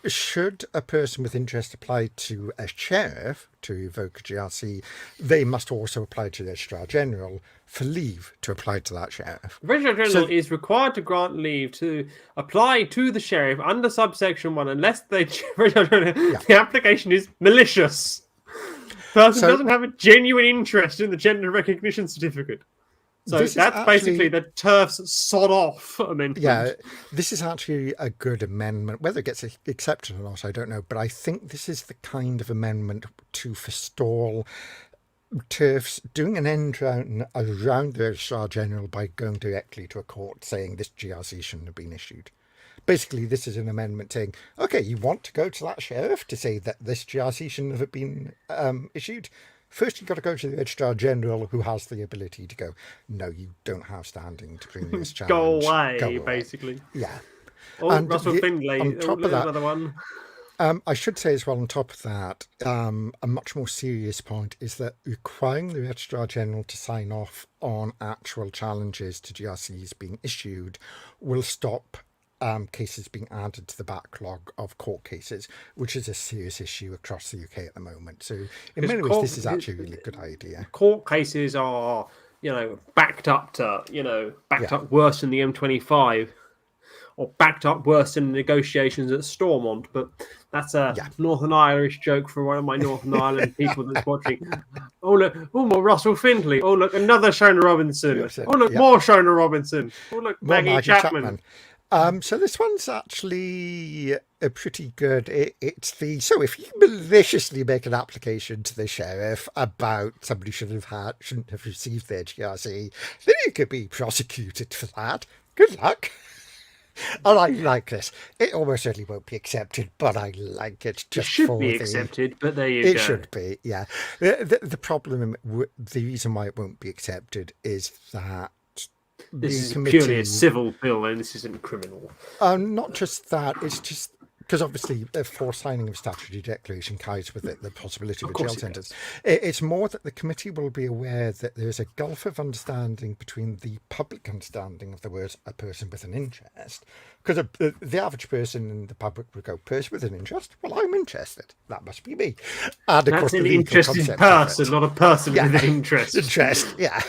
should a person with interest apply to a sheriff to revoke a GRC, they must also apply to the Registrar General for leave to apply to that sheriff. The Registrar General is required to grant leave to apply to the sheriff under subsection 1 unless the application is malicious. Person doesn't have a genuine interest in the gender recognition certificate. So This is that's basically actually, the TERF's sod off amendment. yeah, this is actually a good amendment. Whether it gets accepted or not, I don't know. But I think this is the kind of amendment to forestall TERFs doing an end around the Registrar General by going directly to a court saying this GRC shouldn't have been issued. Basically, this is an amendment saying, okay, you want to go to that sheriff to say that this GRC shouldn't have been issued. First, you've got to go to the Registrar General, who has the ability to go, no, you don't have standing to bring this challenge. Go away, basically. Yeah. Oh, And Russell Findlay. on top of that, another one. I should say as well, on top of that, a much more serious point is that requiring the Registrar General to sign off on actual challenges to GRCs being issued will stop cases being added to the backlog of court cases, which is a serious issue across the UK at the moment. So in many ways, this is actually a really good idea. Court cases are, backed up worse than the M25, or backed up worse than the negotiations at Stormont. But that's a Northern Irish joke for one of my Northern Ireland people that's watching. Oh, look. Oh, more Russell Findlay. Oh, look. Another Shona Robinson. Oh, look. More Shona Robinson. Oh, look. Maggie Chapman. So this one's actually a pretty good. So if you maliciously make an application to the sheriff about somebody shouldn't have received their GRC, then you could be prosecuted for that. Good luck. And I like this. It almost certainly won't be accepted, but I like it. It should be accepted, but there you go. It should be, yeah. The problem, the reason why it won't be accepted is that this is purely a civil bill, and this isn't criminal. Not just that, it's just because obviously for signing of a statutory declaration carries with it the possibility of a jail sentence. It's more that the committee will be aware that there is a gulf of understanding between the public understanding of the words "a person with an interest," because the average person in the public would go, "Person with an interest? Well, I'm interested. That must be me." And of course, an interested person, not a person with an interest. Interest, yeah.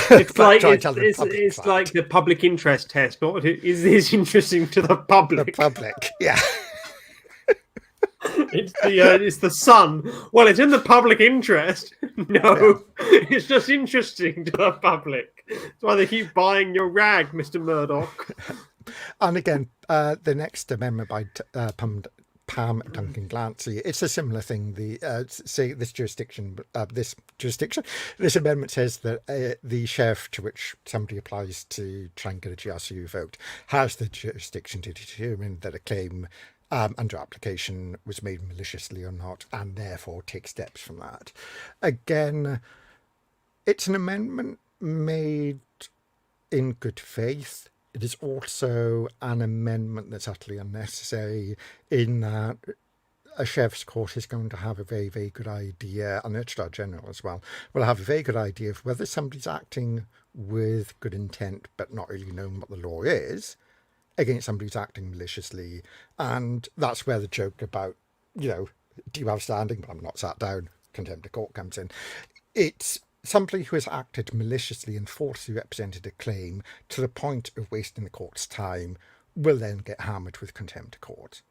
It's like like the public interest test. But is this interesting to the public? The public, yeah. It's the sun. Well, it's in the public interest. No, it's just interesting to the public. That's why they keep buying your rag, Mr. Murdoch. And again, the next amendment by Pam Duncan Glancy, it's a similar thing. This amendment says that the sheriff to which somebody applies to try and get a GRC revoked has the jurisdiction to determine that a claim under application was made maliciously or not, and therefore take steps from that. Again, it's an amendment made in good faith. It is also an amendment that's utterly unnecessary in that a sheriff's court is going to have a very, very good idea, and the Registrar General as well, will have a very good idea of whether somebody's acting with good intent but not really knowing what the law is, against somebody who's acting maliciously. And that's where the joke about, do you have standing? But I'm not sat down. Contempt of court comes in. It's somebody who has acted maliciously and falsely represented a claim to the point of wasting the court's time will then get hammered with contempt of court.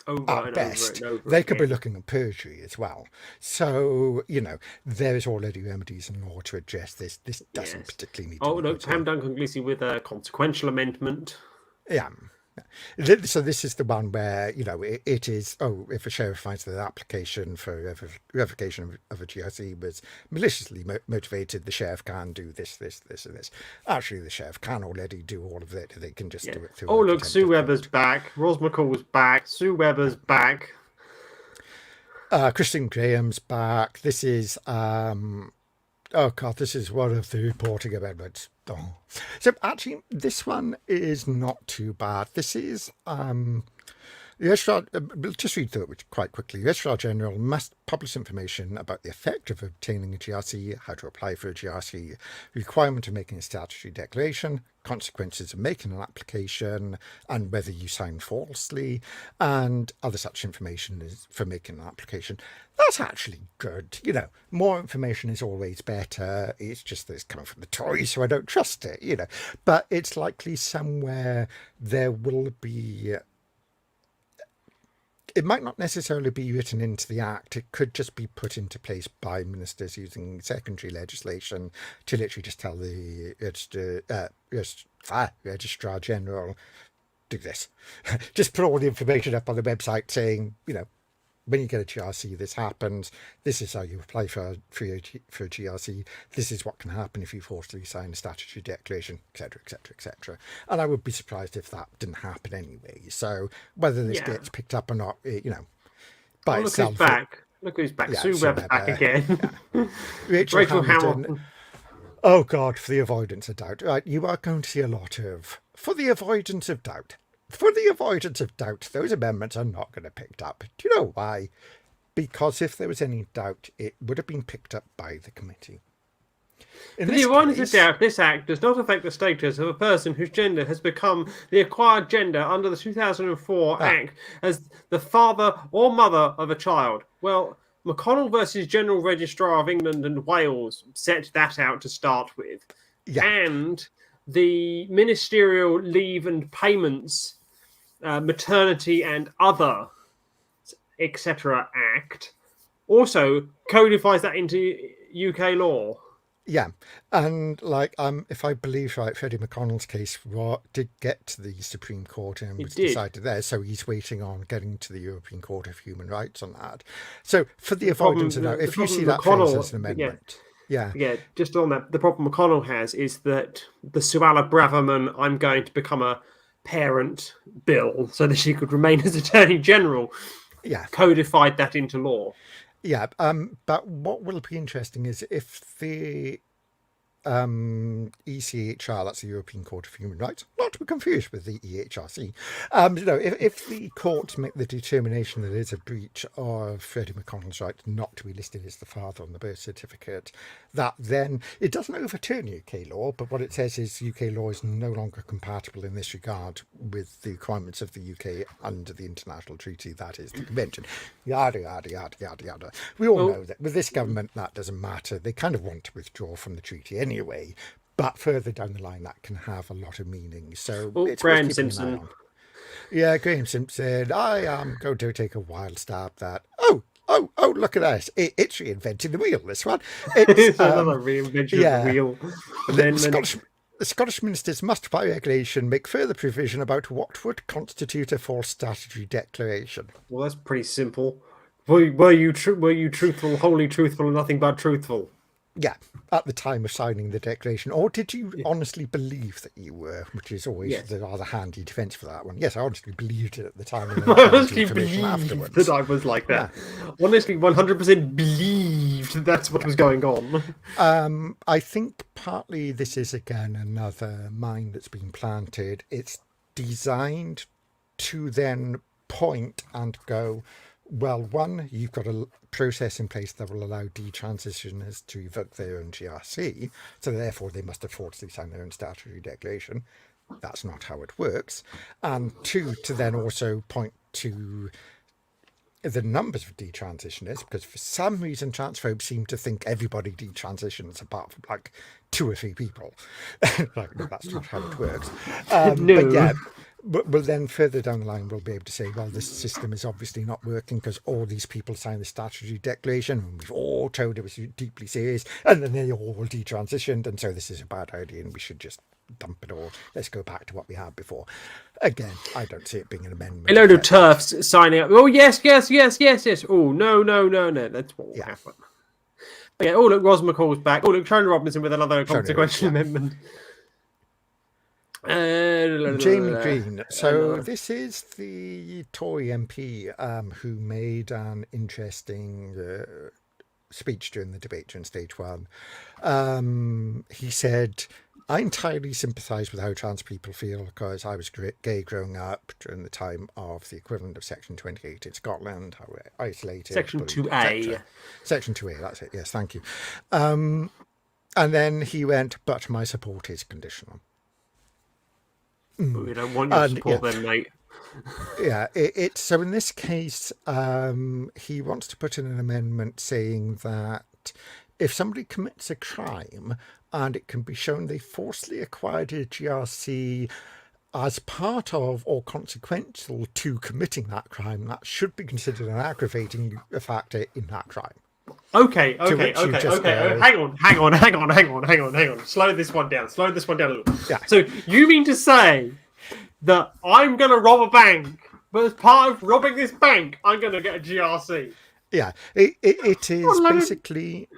At best, they could be looking at perjury as well. So, there is already remedies in law to address this. This doesn't particularly need to be Pam Duncan Gleesy with a consequential amendment. Yeah. So this is the one where, it is, if a sheriff finds that an application for revocation of a GRC was maliciously motivated, the sheriff can do this, and this. Actually, the sheriff can already do all of it. They can just do it through. Oh, look, Sue Webber's back. Ros McCall's back. Sue Webber's back. Christian Graham's back. This is... this is one of the reporting amendments. Oh. So actually, this one is not too bad. This is the Registrar. We'll just read through it quite quickly. The Registrar General must publish information about the effect of obtaining a GRC, how to apply for a GRC, requirement of making a statutory declaration, consequences of making an application, and whether you sign falsely, and other such information for making an application. That's actually good. More information is always better. It's just that it's coming from the Tories, so I don't trust it, But it's likely somewhere there will be it might not necessarily be written into the Act. It could just be put into place by ministers using secondary legislation to literally just tell the Registrar General, do this. Just put all the information up on the website saying, when you get a GRC, this happens. This is how you apply for a GRC. This is what can happen if you forcibly sign a statutory declaration, etc., etc., etc. And I would be surprised if that didn't happen anyway. So whether this gets picked up or not, by itself. Look who's back. Look who's back. Sue Webb's back again. Yeah. Rachel Hamilton. Oh God, for the avoidance of doubt. Right, you are going to see a lot of, for the avoidance of doubt. For the avoidance of doubt, those amendments are not going to be picked up. Do you know why? Because if there was any doubt, it would have been picked up by the committee. For the avoidance of doubt, this Act does not affect the status of a person whose gender has become the acquired gender under the 2004 Act as the father or mother of a child. Well, McConnell versus General Registrar of England and Wales set that out to start with. Yeah. And the Ministerial Leave and Payments Maternity and Other, etc. Act also codifies that into UK law. Yeah, and if I believe right, Freddie McConnell's case did get to the Supreme Court and was decided there, so he's waiting on getting to the European Court of Human Rights on that. So for the avoidance of doubt, if you see that phase as an amendment. Yeah, just on that, the problem McConnell has is that the Suella Braverman, I'm going to become a parent bill so that she could remain as Attorney General, codified that into law. Yeah, but what will be interesting is if the ECHR, that's the European Court of Human Rights, not to be confused with the EHRC, if the courts make the determination that there's a breach of Freddie McConnell's right not to be listed as the father on the birth certificate, that then it doesn't overturn UK law, but what it says is UK law is no longer compatible in this regard with the requirements of the UK under the international treaty, that is the convention. Yada, yada, yada, yada, yada. We all know that with this government that doesn't matter. They kind of want to withdraw from the treaty anyway, but further down the line that can have a lot of meaning. So it's Graham Simpson. Yeah, Graham Simpson. I am going to take a wild stab at Oh, look at this. It's reinventing the wheel, this one. It's another reinvention of the wheel. The Scottish ministers must, by regulation, make further provision about what would constitute a false statutory declaration. Well, that's pretty simple. Were you truthful, wholly truthful, and nothing but truthful? Yeah, at the time of signing the declaration. Or did you honestly believe that you were, which is always the rather handy defence for that one. Yes, I honestly believed it at the time. And I honestly believed that I was like that. Yeah. Honestly, 100% believed that's what was going on. I think partly this is, again, another mine that's been planted. It's designed to then point and go, well, one, you've got a process in place that will allow detransitioners to revoke their own GRC, so therefore they must have forcibly signed their own statutory declaration. That's not how it works. And two, to then also point to the numbers of detransitioners, because for some reason transphobes seem to think everybody detransitions apart from like 2 or 3 people. No, that's not how it works. No. But yeah. But then further down the line, we'll be able to say, well, this system is obviously not working because all these people signed the statutory declaration and we've all told it was deeply serious, and then they all detransitioned, and so this is a bad idea and we should just dump it all. Let's go back to what we had before. Again, I don't see it being an amendment. A load of TERFs signing up. Oh, yes. Oh, no. That's what will happen. But yeah, look, Ros McCall's back. Look, Shona Robinson with another consequential amendment. Jamie Green. So this is the Tory MP who made an interesting speech during the debate during stage 1. He said, I entirely sympathise with how trans people feel because I was gay growing up during the time of the equivalent of Section 28 in Scotland, how we're isolated. Section 2A. Section 2A, that's it. Yes, thank you. And then he went, but my support is conditional. We don't want your support then, mate. So in this case, he wants to put in an amendment saying that if somebody commits a crime and it can be shown they forcibly acquired a GRC as part of or consequential to committing that crime, that should be considered an aggravating factor in that crime. Okay. which you just go- Hang on. Slow this one down. a little. Yeah. So you mean to say that I'm going to rob a bank, but as part of robbing this bank, I'm going to get a GRC? Yeah, it is Well, let me- basically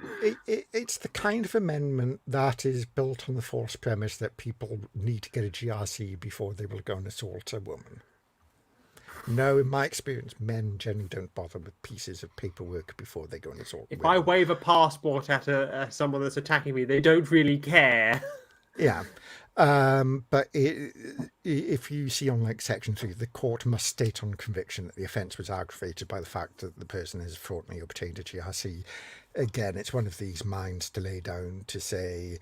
it's the kind of amendment that is built on the false premise that people need to get a GRC before they will go and assault a woman. No, in my experience, men generally don't bother with pieces of paperwork before they go and assault If women. I wave a passport at someone that's attacking me, they don't really care. Yeah. But if you see on like Section 3, the court must state on conviction that the offence was aggravated by the fact that the person has fraudulently obtained a GRC. Again, it's one of these mines to lay down to say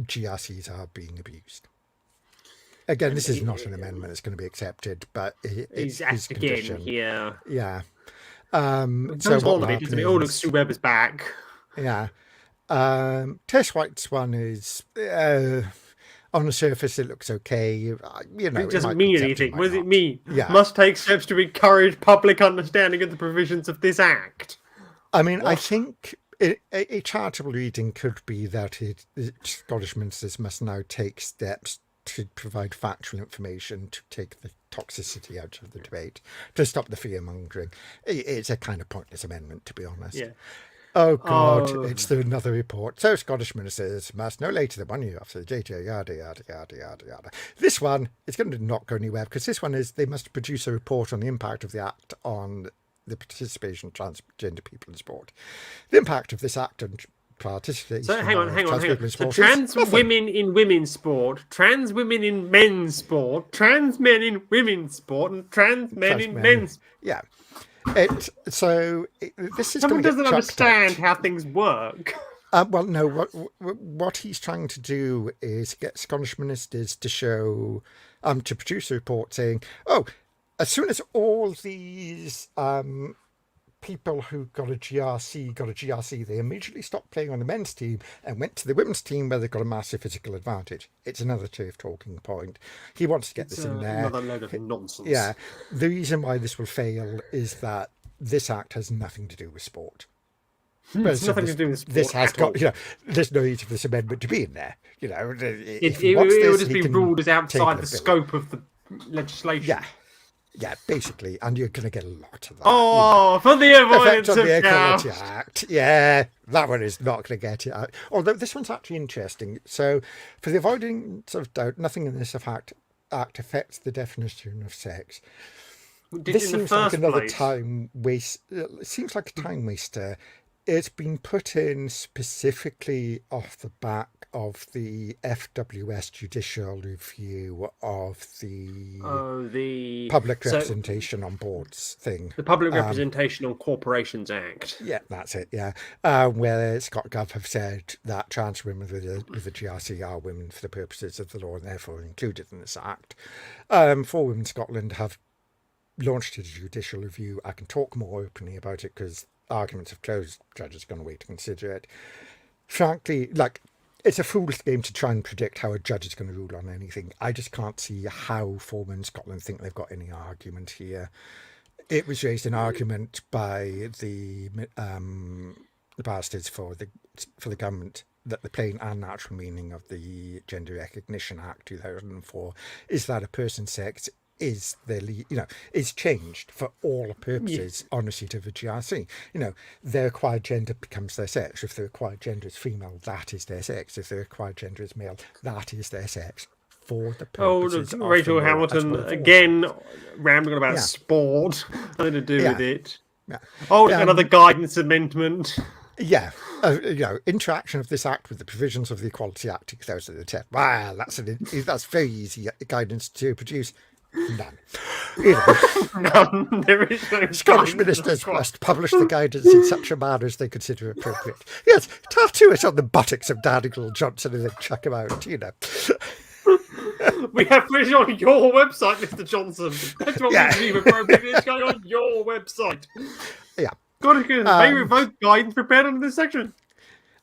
GRCs are being abused. Again, this is not an amendment that's going to be accepted, but it's his condition. Here. Yeah. So what on because it all looks Sue Webber's back. Yeah. Tess White's one is on the surface it looks okay. You know, It doesn't might mean accept, anything. might What does it not. mean? Yeah. Must take steps to encourage public understanding of the provisions of this act. I mean, I think a charitable reading could be that Scottish ministers must now take steps to provide factual information to take the toxicity out of the debate, to stop the fear-mongering. It's a kind of pointless amendment, to be honest. Yeah. Oh, God, Oh. it's another report. So Scottish ministers must no later than 1 year after the JTO, yada, yada, yada, yada, yada. This one is going to not go anywhere because this one is they must produce a report on the impact of the Act on the participation of transgender people in sport. The impact of this Act on participation So hang on. trans people in So sport is trans nothing. women in women's sport, trans women in men's sport, trans men in women's sport, and trans men in men's. Yeah. This is Someone going to doesn't get chucked understand out. how things work. Well, no. What he's trying to do is get Scottish ministers to show, to produce a report saying, "Oh, as soon as all these people who got a GRC, they immediately stopped playing on the men's team and went to the women's team where they got a massive physical advantage." It's another turf talking point. He wants to get this in there. Another load of nonsense. Yeah. The reason why this will fail is that this act has nothing to do with sport. It's nothing to do with sport. This has at all. got, there's no need for this amendment to be in there. It If he wants would this, just he be can ruled as take outside the the bill. scope of the legislation. Yeah, basically, and you're going to get a lot of that. Oh, for the avoidance Effect on of the doubt. Equality Act. Yeah, that one is not going to get it out. Although this one's actually interesting. So, for the avoidance of doubt, nothing in this act affects the definition of sex. This In the seems like first another place. time waste. It seems like a time waster. It's been put in specifically off the back of the FWS judicial review of the public so representation on boards thing. the Public Representation on Corporations Act. Yeah, that's it. Yeah, where Scott Gov have said that trans women with a GRC are women for the purposes of the law and therefore included in this act. 4 Women Scotland have launched a judicial review. I can talk more openly about it because arguments have closed. Judges are going to wait to consider it. Frankly, it's a fool's game to try and predict how a judge is going to rule on anything. I just can't see how 4 Women Scotland think they've got any argument here. It was raised in argument by the barristers for the government that the plain and natural meaning of the Gender Recognition Act 2004 is that a person's sex is is changed for all purposes on receipt of a GRC. Their acquired gender becomes their sex. If their acquired gender is female, that is their sex. If their acquired gender is male, that is their sex for the purposes of Rachel the law. Hamilton That's what it again falls rambling about Yeah. sport, nothing to do with it. Yeah. Oh, another guidance amendment. Yeah, interaction of this act with the provisions of the Equality Act 2010. Wow, that's very easy guidance to produce. None. None. There is no Scottish guidance ministers required. must publish the guidance in such a manner as they consider appropriate. Yes, tattoo it on the buttocks of Daniel Johnson and then chuck him out. We have put it on your website, Mr. Johnson. That's what Yeah. we believe appropriate. It's going on your website. Yeah. God, favourite vote guidance prepared under this section.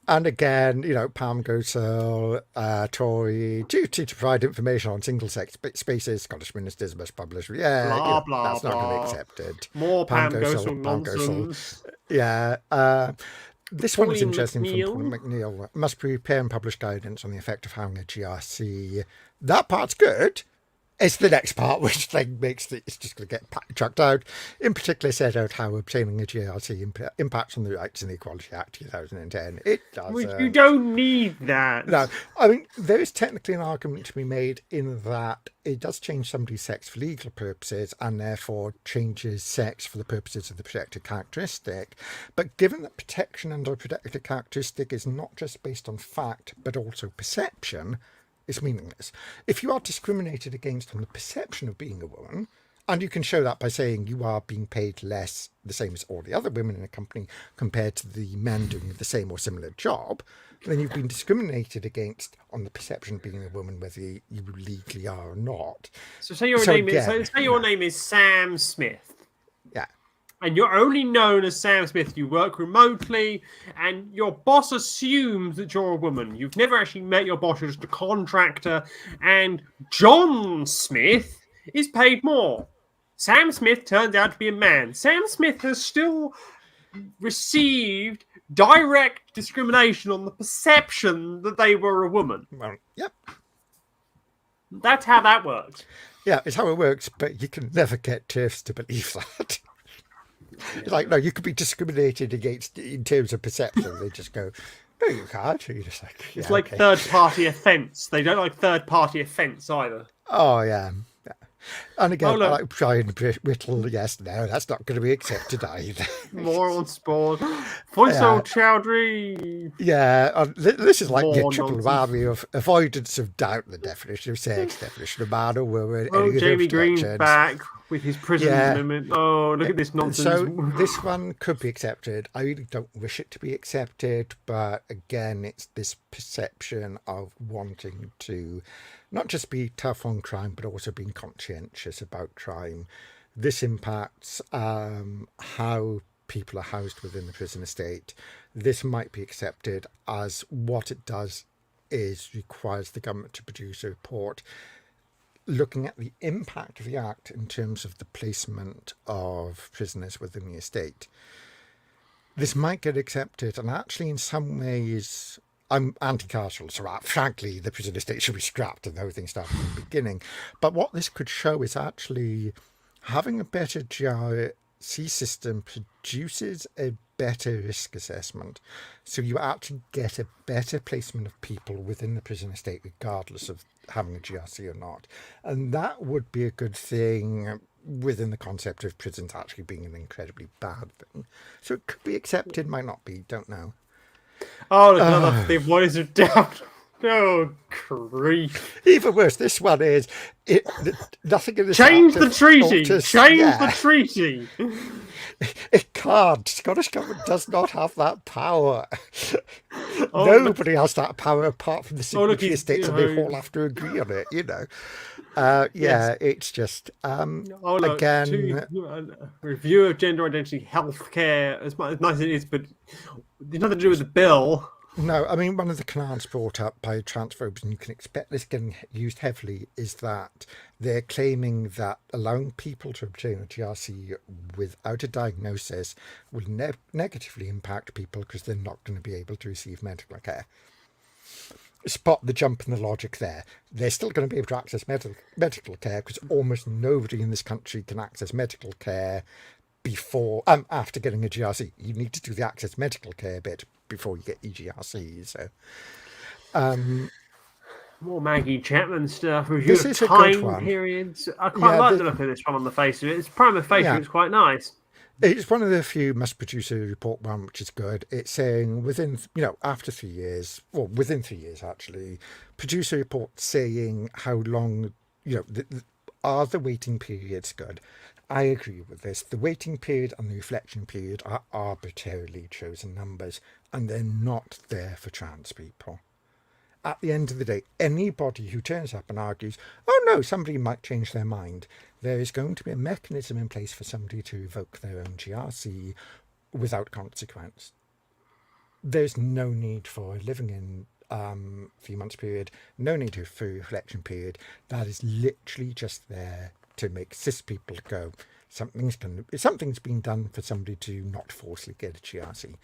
And again, Pam Gosell, Tory, duty to provide information on single-sex spaces. Scottish ministers must publish. Yeah, Blah blah that's not going to be blah. accepted. More Pam Gosell Pam Gosell. nonsense. Yeah. This one is Pauline interesting from McNeill. Pauline McNeill. Must prepare and publish guidance on the effect of having a GRC. That part's good. It's the next part which then makes it's just going to get chucked out. In particular, set out how obtaining a GRC impacts on the Rights and Equality Act 2010. It does. You don't need that. No, I mean, there is technically an argument to be made in that it does change somebody's sex for legal purposes and therefore changes sex for the purposes of the protected characteristic. But given that protection under a protected characteristic is not just based on fact, but also perception, it's meaningless. If you are discriminated against on the perception of being a woman, and you can show that by saying you are being paid less, the same as all the other women in a company, compared to the men doing the same or similar job, then you've been discriminated against on the perception of being a woman, whether you legally are or not. So say your name is Sam Smith. Yeah. And you're only known as Sam Smith. You work remotely, and your boss assumes that you're a woman. You've never actually met your boss, you're just a contractor. And John Smith is paid more. Sam Smith turns out to be a man. Sam Smith has still received direct discrimination on the perception that they were a woman. Well, yep. That's how that works. Yeah, it's how it works, but you can never get TERFs to believe that. It's like, no, you could be discriminated against in terms of perception. They just go, no, you can't. You're just like, yeah, it's like third-party offence. They don't like third-party offence either. Oh, yeah. And again, I like Brian Whittle. Yes, no, that's not going to be accepted either. More on sport. Faisal Chowdhury. Yeah, this is like the triple whammy of avoidance of doubt, the definition of sex, definition of man or woman. Oh, Jamie Green's back with his prison amendment. Oh, look at this nonsense. So this one could be accepted. I really don't wish it to be accepted, but again, it's this perception of wanting to not just be tough on crime, but also being conscientious about crime. This impacts how people are housed within the prison estate. This might be accepted as what it does is requires the government to produce a report looking at the impact of the Act in terms of the placement of prisoners within the estate. This might get accepted, and actually in some ways I'm anti-carceral, so frankly the prison estate should be scrapped and the whole thing started from the beginning. But what this could show is actually having a better GRC system produces a better risk assessment. So you actually get a better placement of people within the prison estate regardless of having a GRC or not. And that would be a good thing within the concept of prisons actually being an incredibly bad thing. So it could be accepted, might not be, don't know. Oh, look, another the voice of doubt. Oh, grief. Even worse, this one is nothing in this Change the treaty. Change the treaty. It can't. Scottish government does not have that power. Nobody has that power apart from the signatory states, and they all have to agree on it. It's just again review of gender identity healthcare. As nice as it is, but there's nothing to do with the bill. No, I mean, one of the canards brought up by transphobes, and you can expect this getting used heavily, is that they're claiming that allowing people to obtain a GRC without a diagnosis will negatively impact people because they're not going to be able to receive medical care. Spot the jump in the logic there. They're still going to be able to access medical care because almost nobody in this country can access medical care after getting a GRC. You need to do the access medical care bit before you get EGRC. So more Maggie Chapman stuff. Review this of is a time good one. Periods. I quite like the look of this one on the face of it. It's prima facie. It's quite nice. It's one of the few must produce a report one, which is good. It's saying within 3 years, within 3 years actually, produce a report saying how long, are the waiting periods good? I agree with this. The waiting period and the reflection period are arbitrarily chosen numbers, and they're not there for trans people. At the end of the day, anybody who turns up and argues, oh no, somebody might change their mind, there is going to be a mechanism in place for somebody to revoke their own GRC without consequence. there's no need for living in 3 months period, no need for a reflection period. That is literally just there to make cis people go, something's been done for somebody to not forcibly get a GRC.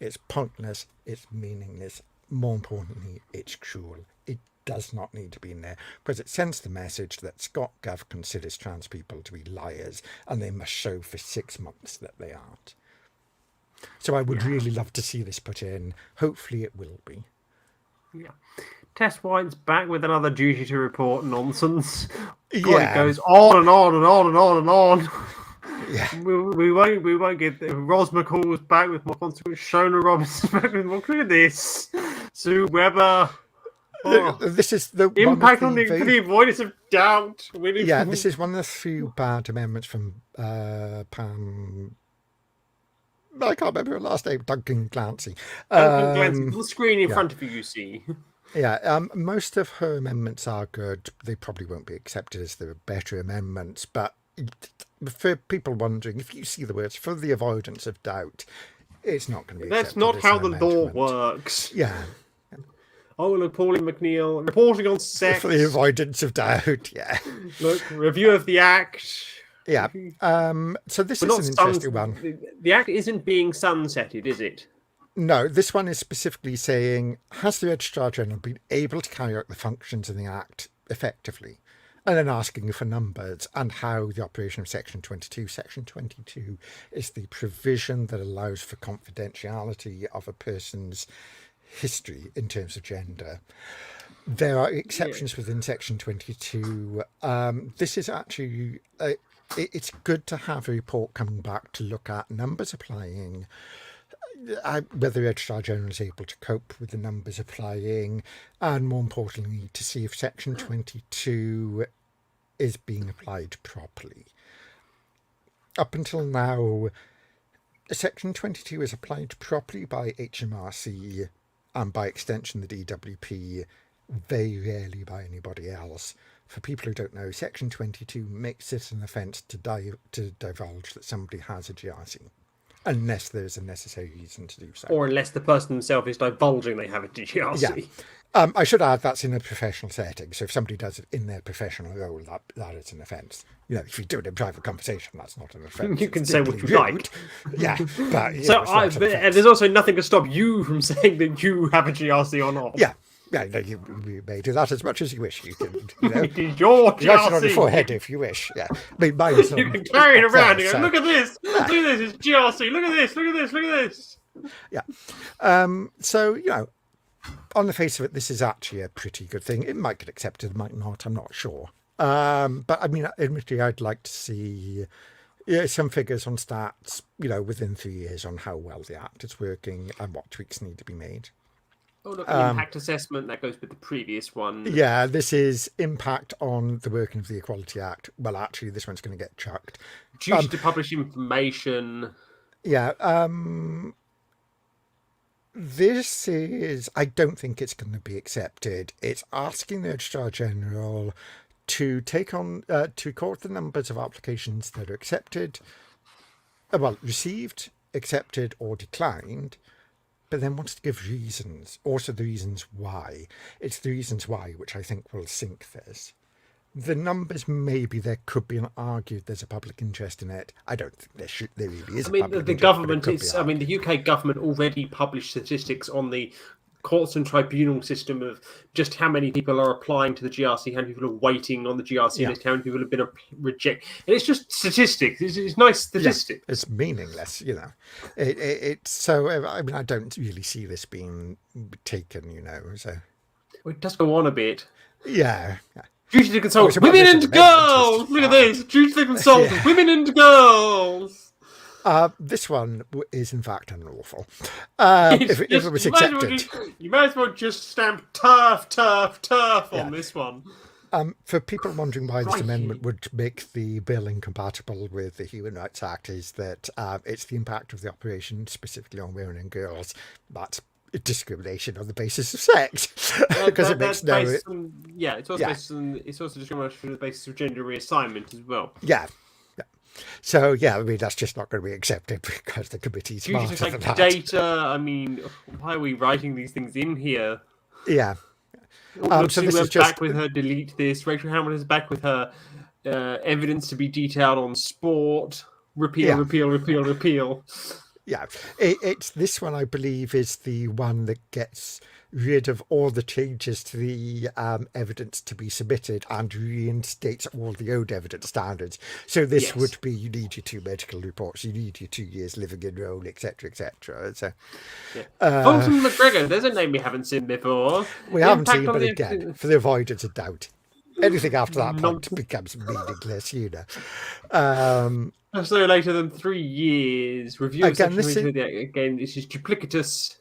It's pointless, it's meaningless, more importantly, it's cruel. It does not need to be in there because it sends the message that Scott Gov considers trans people to be liars and they must show for 6 months that they aren't. So I would really love to see this put in. Hopefully it will be. Yeah. Tess White's back with another duty to report nonsense. God, Yeah. it goes on and on and on and on and on. Yeah. We won't get Ros McCall's back with more consequence. Shona Robinson's back with more. Look at this. Sue Webber. Oh. This is the impact on the avoidance of doubt. Yeah, this is one of the few bad amendments from Pam. I can't remember her last name. Duncan Clancy. Duncan Clancy. On the screen in front of you, you see. Yeah, most of her amendments are good. They probably won't be accepted as the better amendments, but for people wondering, if you see the words "for the avoidance of doubt," it's not going to be. That's not how the law works. Yeah. Oh, look, Pauline McNeill reporting on sex for the avoidance of doubt. Yeah. Look, review of the act. Yeah. So this is an interesting one. The act isn't being sunsetted, is it? No, this one is specifically saying, has the Registrar General been able to carry out the functions of the Act effectively? And then asking for numbers and how the operation of Section 22. Section 22 is the provision that allows for confidentiality of a person's history in terms of gender. There are exceptions within Section 22. This is actually... it's good to have a report coming back to look at numbers applying, whether the Registrar General is able to cope with the numbers applying, and more importantly, to see if Section 22 is being applied properly. Up until now, Section 22 is applied properly by HMRC and by extension the DWP, very rarely by anybody else. For people who don't know, Section 22 makes it an offence to divulge that somebody has a GRC, unless there's a necessary reason to do so. Or unless the person themselves is divulging they have a GRC. Yeah. I should add that's in a professional setting, so if somebody does it in their professional role, that is an offence. You know, if you do it in private conversation, that's not an offence. You can say what you like. Yeah, but there's also nothing to stop you from saying that you have a GRC or not. Yeah. Yeah, no, you may do that as much as you wish. You can, it is your GRC. You write it on your forehead if you wish. Yeah, I mean, mine is you can carry it around and go, look at this, look at this, it's GRC. Look at this, look at this, look at this. Yeah. So on the face of it, this is actually a pretty good thing. It might get accepted, it might not. I'm not sure. But I mean, admittedly, I'd like to see some figures on stats, within 3 years on how well the Act is working and what tweaks need to be made. Oh, look, the impact assessment, that goes with the previous one. Yeah, this is impact on the working of the Equality Act. Well, actually, this one's going to get chucked. Duty to publish information. Yeah. This is... I don't think it's going to be accepted. It's asking the Registrar General to take on... to record the numbers of applications that are accepted... received, accepted, or declined... but then wants to give reasons, also the reasons why. It's the reasons why which I think will sink this. The numbers, maybe there could be argued there's a public interest in it. I don't think there really is. The government the UK government already published statistics on the courts and tribunal system of just how many people are applying to the GRC, how many people are waiting on the GRC list, how many people have been rejected. And it's just statistics. It's nice statistics. Yeah, it's meaningless, It's so. I mean, I don't really see this being taken, So it does go on a bit. Yeah. Duty to consult women and girls. Look at this. Duty to consult women and girls. This one is in fact unlawful. If it was accepted, you might as well just stamp turf on this one. For people wondering why this amendment would make the bill incompatible with the Human Rights Act, is that it's the impact of the operation specifically on women and girls. That's discrimination on the basis of sex, because it makes no. It's also discrimination on the basis of gender reassignment as well. Yeah. So, yeah, I mean, that's just not going to be accepted because the committee's Usually smarter just than like that. data. I mean, why are we writing these things in here? Yeah. Look, So Sue this is Webb's just... back with her delete this. Rachel Hamilton is back with her evidence to be detailed on sport. Repeal, Yeah. repeal, repeal, repeal. Yeah, it's this one, I believe, is the one that gets rid of all the changes to the evidence to be submitted and reinstates all the old evidence standards. So this would Yes. be, you need your 2 medical reports, you need your 2 years living in role, etc., etc. So Fulton McGregor, there's a name we haven't seen before. we haven't Impact seen, on but the again, for the avoidance of doubt, anything after that point nonsense. becomes meaningless, you know. No later than 3 years. Review of Again, section this is... 22. Again, this is duplicitous.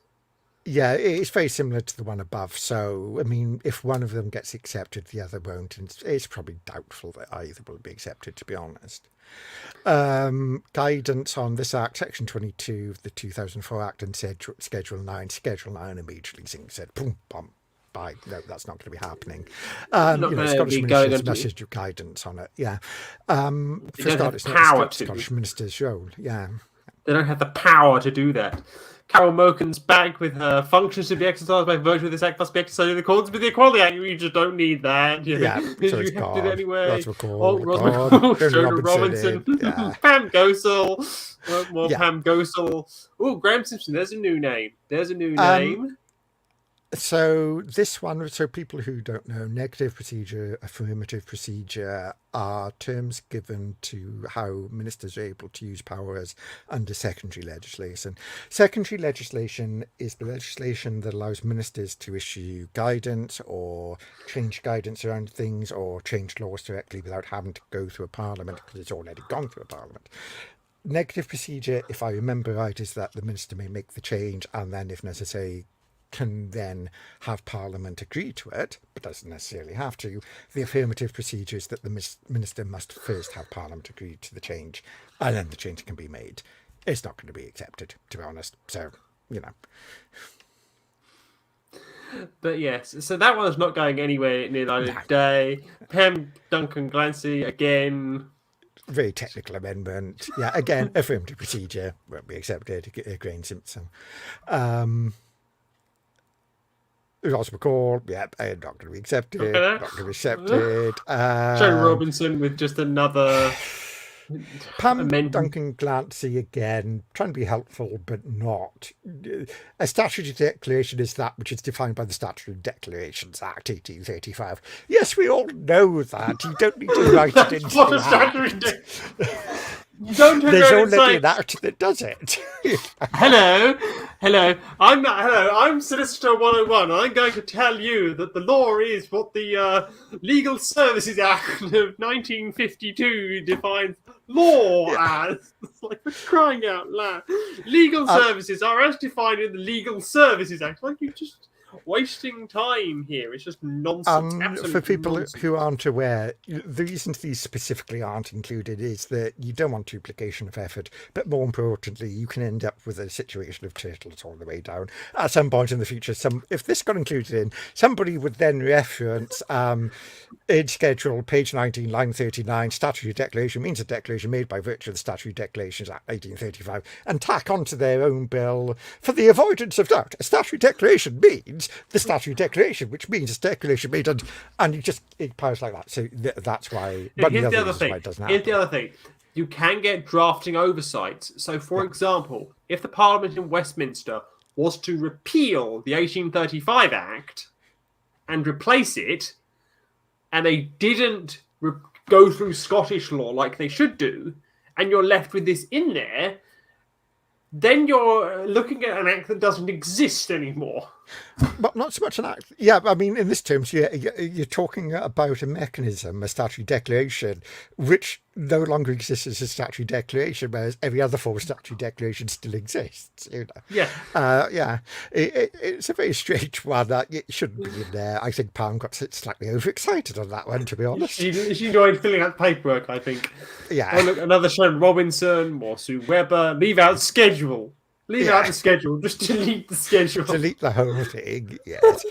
Yeah, it's very similar to the one above. So, I mean, if one of them gets accepted, the other won't. And it's probably doubtful that either will be accepted, to be honest. Guidance on this Act, Section 22 of the 2004 Act, and said Schedule 9. Schedule 9 immediately said, boom, bum, bye. No, that's not going to be happening. Scottish Minister's message of guidance on it. Yeah. For starters, Scottish Minister's role. Yeah. They don't have the power to do that. Carol Moken's back with her functions to be exercised by virtue of this act must be exercised in accordance with the Equality Act. You just don't need that. Yeah, so you it's have to do it anyway. Roswell, Jonah Robinson. Yeah. Pam Gosel. More Pam Gosel. Oh, Graham Simpson. There's a new name. Name. So this one, so people who don't know, negative procedure, affirmative procedure are terms given to how ministers are able to use powers under secondary legislation. Secondary legislation is the legislation that allows ministers to issue guidance or change guidance around things or change laws directly without having to go through a parliament because it's already gone through a parliament. Negative procedure, if I remember right, is that the minister may make the change and then, if necessary, can then have Parliament agree to it, but doesn't necessarily have to. The affirmative procedure is that the minister must first have Parliament agree to the change, and then the change can be made. It's not going to be accepted, to be honest. So, you know. But yes, so that one's not going anywhere near the end of the day. Pam Duncan Glancy, again... Very technical amendment. Yeah, again, affirmative procedure won't be accepted. Graham Simpson. Ross McCall, yep, not going to be accepted. Not going to be accepted. Joe Robinson with just another Pam Duncan Glancy again, trying to be helpful but not. A statutory declaration is that which is defined by the Statutory Declarations Act 1835. Yes, we all know that. You don't need to write it into the act. There's only an act that does it. Hello. I'm Solicitor 101, and I'm going to tell you that the law is what the Legal Services Act of 1952 defines law as. It's like, we're crying out loud. Legal services are as defined in the Legal Services Act. Like, you're just wasting time here. It's just nonsense. For people who aren't aware, the reason these specifically aren't included is that you don't want duplication of effort, but more importantly, you can end up with a situation of turtles all the way down. At some point in the future, if this got included in, somebody would then reference in schedule, page 19, line 39, statutory declaration means a declaration made by virtue of the Statutory Declarations Act 1835, and tack onto their own bill, for the avoidance of doubt, a statutory declaration means the statutory declaration, which means it's declaration made, and it powers like that. So that's why. But here's the other thing. You can get drafting oversights. So, for example, if the Parliament in Westminster was to repeal the 1835 Act and replace it, and they didn't go through Scottish law like they should do, and you're left with this in there, then you're looking at an act that doesn't exist anymore. But not so much an act. Yeah, I mean, in this terms, you're talking about a mechanism, a statutory declaration, which no longer exists as a statutory declaration, whereas every other form of statutory declaration still exists. You know? Yeah. It's a very strange one. It shouldn't be in there. I think Pam got slightly overexcited on that one, to be honest. She enjoyed filling out paperwork, I think. Yeah. Oh, look, another Sharon Robinson, more Sue Webber. Leave out schedule. Leave out the schedule. Just delete the schedule. Delete the whole thing, yes.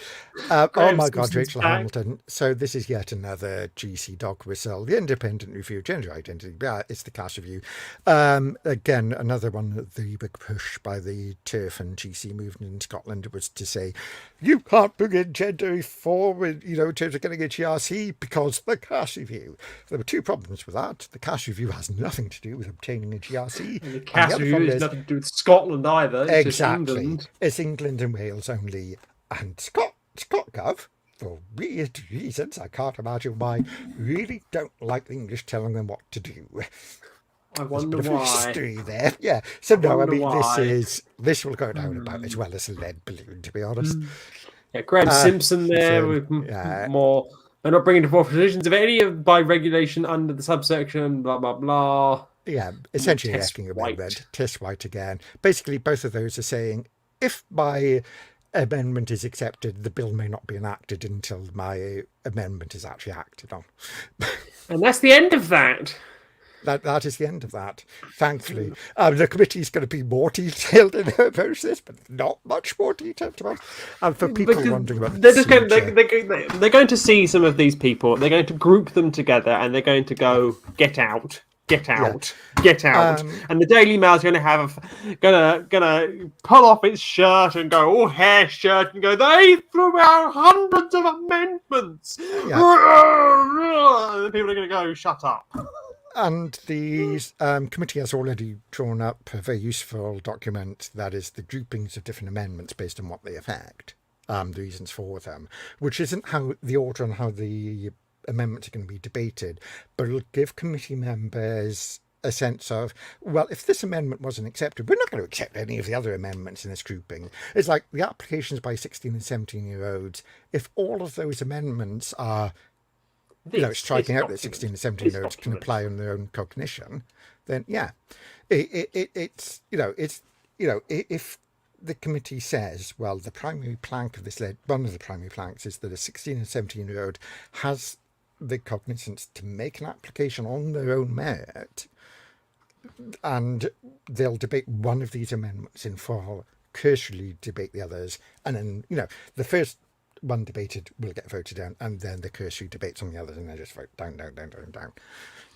Oh Graham my God, Simpson's Rachel back. Hamilton. So this is yet another GC dog whistle. The Independent Review, Gender Identity. Yeah, it's the Cash Review. Again, another one of the big push by the TERF and GC movement in Scotland was to say, you can't bring in gender reform, in terms of getting a GRC because the Cash Review. There were two problems with that. The Cash Review has nothing to do with obtaining a GRC. And the And the Cash other Review problem has is, nothing to do with Scotland either. It's just exactly, England. it's England and Wales only. And ScotGov, for weird reasons, I can't imagine why, really don't like the English telling them what to do. I There's a wonder bit of why. history there. Yeah. So no, I wonder mean why. this will go down about as well as a lead balloon, to be honest. Yeah, Graham Simpson there with yeah. more. They're not bringing to forth provisions of any of by regulation under the subsection blah blah blah. Yeah, essentially Tess echoing White. amendment. Tess White again. Basically, both of those are saying if my amendment is accepted, the bill may not be enacted until my amendment is actually acted on. And that's the end of that. That is the end of that, thankfully. The committee is going to be more detailed in their process, but not much more detailed. And for people wondering about they're just going, they're going to see some of these people. They're going to group them together, and they're going to go get out. Get out! Yeah. Get out! And the Daily Mail is going to have gonna pull off its shirt and go all hair shirt and go. They threw out hundreds of amendments. Yeah. And people are going to go shut up. And the committee has already drawn up a very useful document that is the groupings of different amendments based on what they affect, the reasons for them, which isn't how the order on how the amendments are going to be debated, but it'll give committee members a sense of, well, if this amendment wasn't accepted, we're not going to accept any of the other amendments in this grouping. It's like the applications by 16 and 17-year-olds, if all of those amendments are striking out that 16 and 17-year-olds can apply on their own cognition, then yeah, if the committee says, well, the primary plank of this one of the primary planks is that a 16 and 17-year-old has the cognizance to make an application on their own merit, and they'll debate one of these amendments in full, cursorily debate the others, and then the first one debated will get voted down, and then the cursory debates on the others, and they just vote down.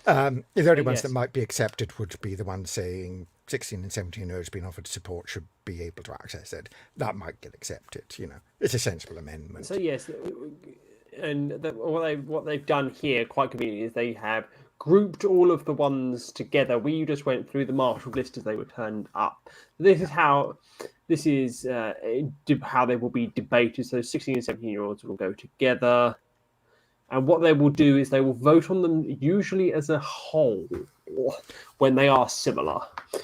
The only ones that might be accepted would be the ones saying 16 and 17-year-olds being offered support should be able to access it. That might get accepted. It's a sensible amendment. So yes, and what they've done here quite conveniently is they have grouped all of the ones together. We just went through the marshal list as they were turned up. This is how they will be debated. So 16 and 17-year-olds will go together, and what they will do is they will vote on them usually as a whole when they are similar.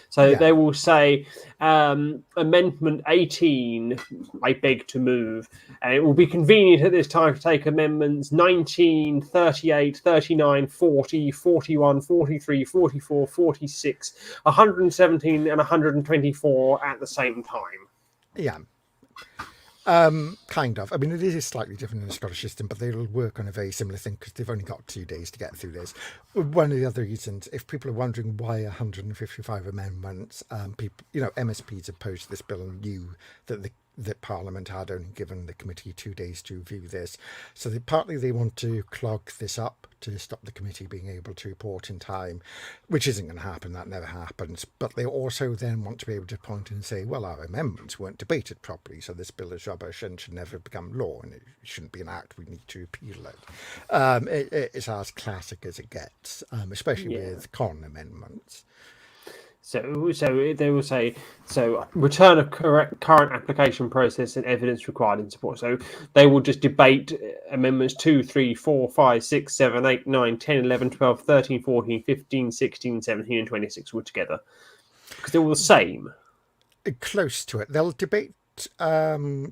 So they will say, Amendment 18, I beg to move. And it will be convenient at this time to take Amendments 19, 38, 39, 40, 41, 43, 44, 46, 117 and 124 at the same time. Yeah. Kind of. I mean, it is slightly different in the Scottish system, but they'll work on a very similar thing because they've only got 2 days to get through this. One of the other reasons, if people are wondering why 155 amendments, MSPs opposed to this bill and knew that Parliament had only given the committee 2 days to review this. So partly they want to clog this up to stop the committee being able to report in time, which isn't going to happen. That never happens. But they also then want to be able to point and say, well, our amendments weren't debated properly, so this bill is rubbish and should never become law, and it shouldn't be an act. We need to repeal it. It's as classic as it gets, especially with Con amendments. So they will say, return of current application process and evidence required in support. So they will just debate amendments 2, 3, 4, 5, 6, 7, 8, 9, 10, 11, 12, 13, 14, 15, 16, 17, and 26 all together. Because they're all the same. Close to it. They'll debate 2.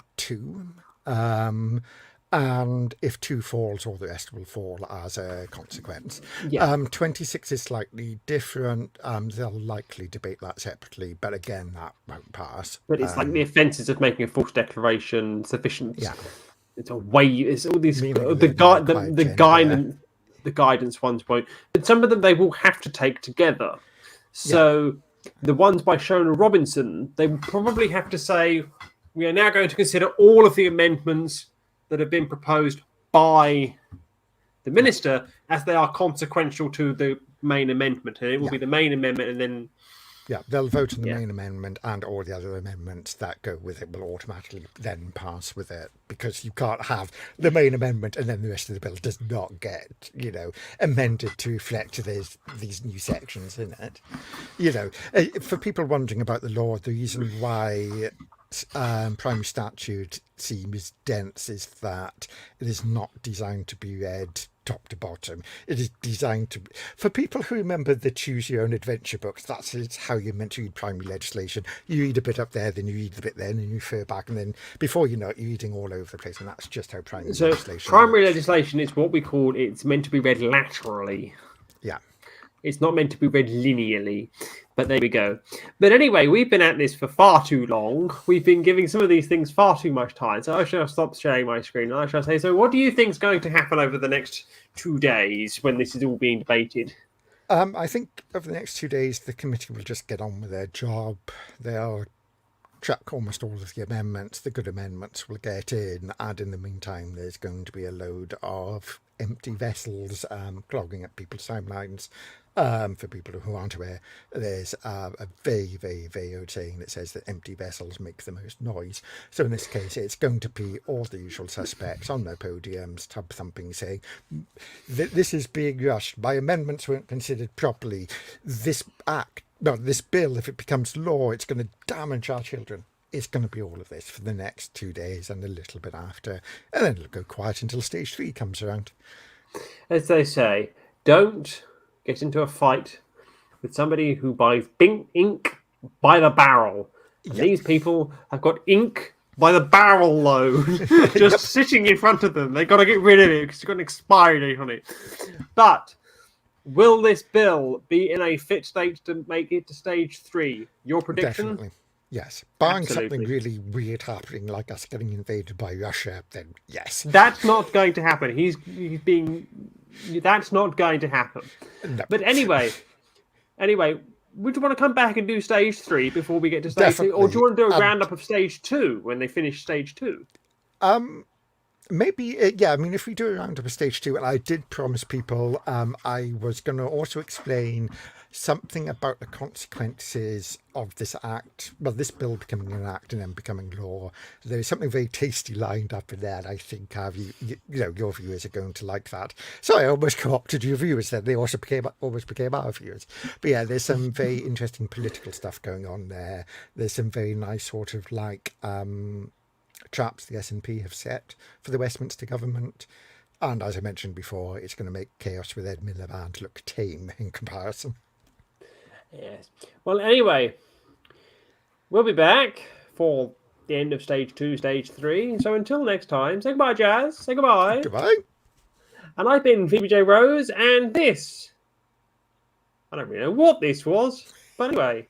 And if 2 falls, all the rest will fall as a consequence. 26 is slightly different. They'll likely debate that separately, but again, that won't pass. But it's like the offences of making a false declaration sufficient. Yeah, it's a way. It's all these the guidance ones won't. But some of them they will have to take together. So the ones by Shona Robinson, they will probably have to say, we are now going to consider all of the amendments that have been proposed by the minister as they are consequential to the main amendment. And it will be the main amendment, and then yeah, they'll vote on the main amendment, and all the other amendments that go with it will automatically then pass with it, because you can't have the main amendment and then the rest of the bill does not get, amended to reflect these new sections in it. For people wondering about the law, the reason why primary statute seems dense is that it is not designed to be read top to bottom. It is designed to, for people who remember the choose your own adventure books, that's how you're meant to read primary legislation. You read a bit up there, then you read a bit there, and then you refer back, and then before you know it, you're reading all over the place, and that's just how primary legislation primary works. legislation is what we call, it's meant to be read laterally. Yeah. It's not meant to be read linearly, but there we go. But anyway, we've been at this for far too long. We've been giving some of these things far too much time. So I shall stop sharing my screen. And I shall say, so what do you think is going to happen over the next 2 days when this is all being debated? I think over the next 2 days, the committee will just get on with their job. They'll track almost all of the amendments. The good amendments will get in, and in the meantime, there's going to be a load of empty vessels clogging up people's timelines. For people who aren't aware, there's a very, very, very old saying that says that empty vessels make the most noise. So in this case, it's going to be all the usual suspects on their podiums, tub thumping, saying, this is being rushed. My amendments weren't considered properly. This bill, if it becomes law, it's going to damage our children. It's going to be all of this for the next 2 days and a little bit after. And then it'll go quiet until stage 3 comes around. As they say, don't get into a fight with somebody who buys ink by the barrel. And these people have got ink by the barrel load just sitting in front of them. They've got to get rid of it because it's got an expiry date on it. But will this bill be in a fit state to make it to stage 3? Your prediction? Definitely. Yes. Barring something really weird happening, like us getting invaded by Russia, then yes. That's not going to happen. He's being... That's not going to happen. No. But anyway, would you want to come back and do stage 3 before we get to stage 3? Or do you want to do a roundup of stage 2 when they finish stage 2? Maybe, if we do a roundup of stage 2, and I did promise people I was going to also explain something about the consequences of this act, this bill becoming an act and then becoming law. There's something very tasty lined up in there, and I think your viewers are going to like that. So I almost co-opted your viewers then. They also almost became our viewers. But yeah, there's some very interesting political stuff going on there. There's some very nice sort of traps the SNP have set for the Westminster government. And as I mentioned before, it's going to make Chaos with Ed Miliband look tame in comparison. Yes. Well, anyway, we'll be back for the end of stage 2, stage 3. So until next time, say goodbye, Jazz. Say goodbye. Goodbye. And I've been Phoebe J. Rose, and this... I don't really know what this was, but anyway...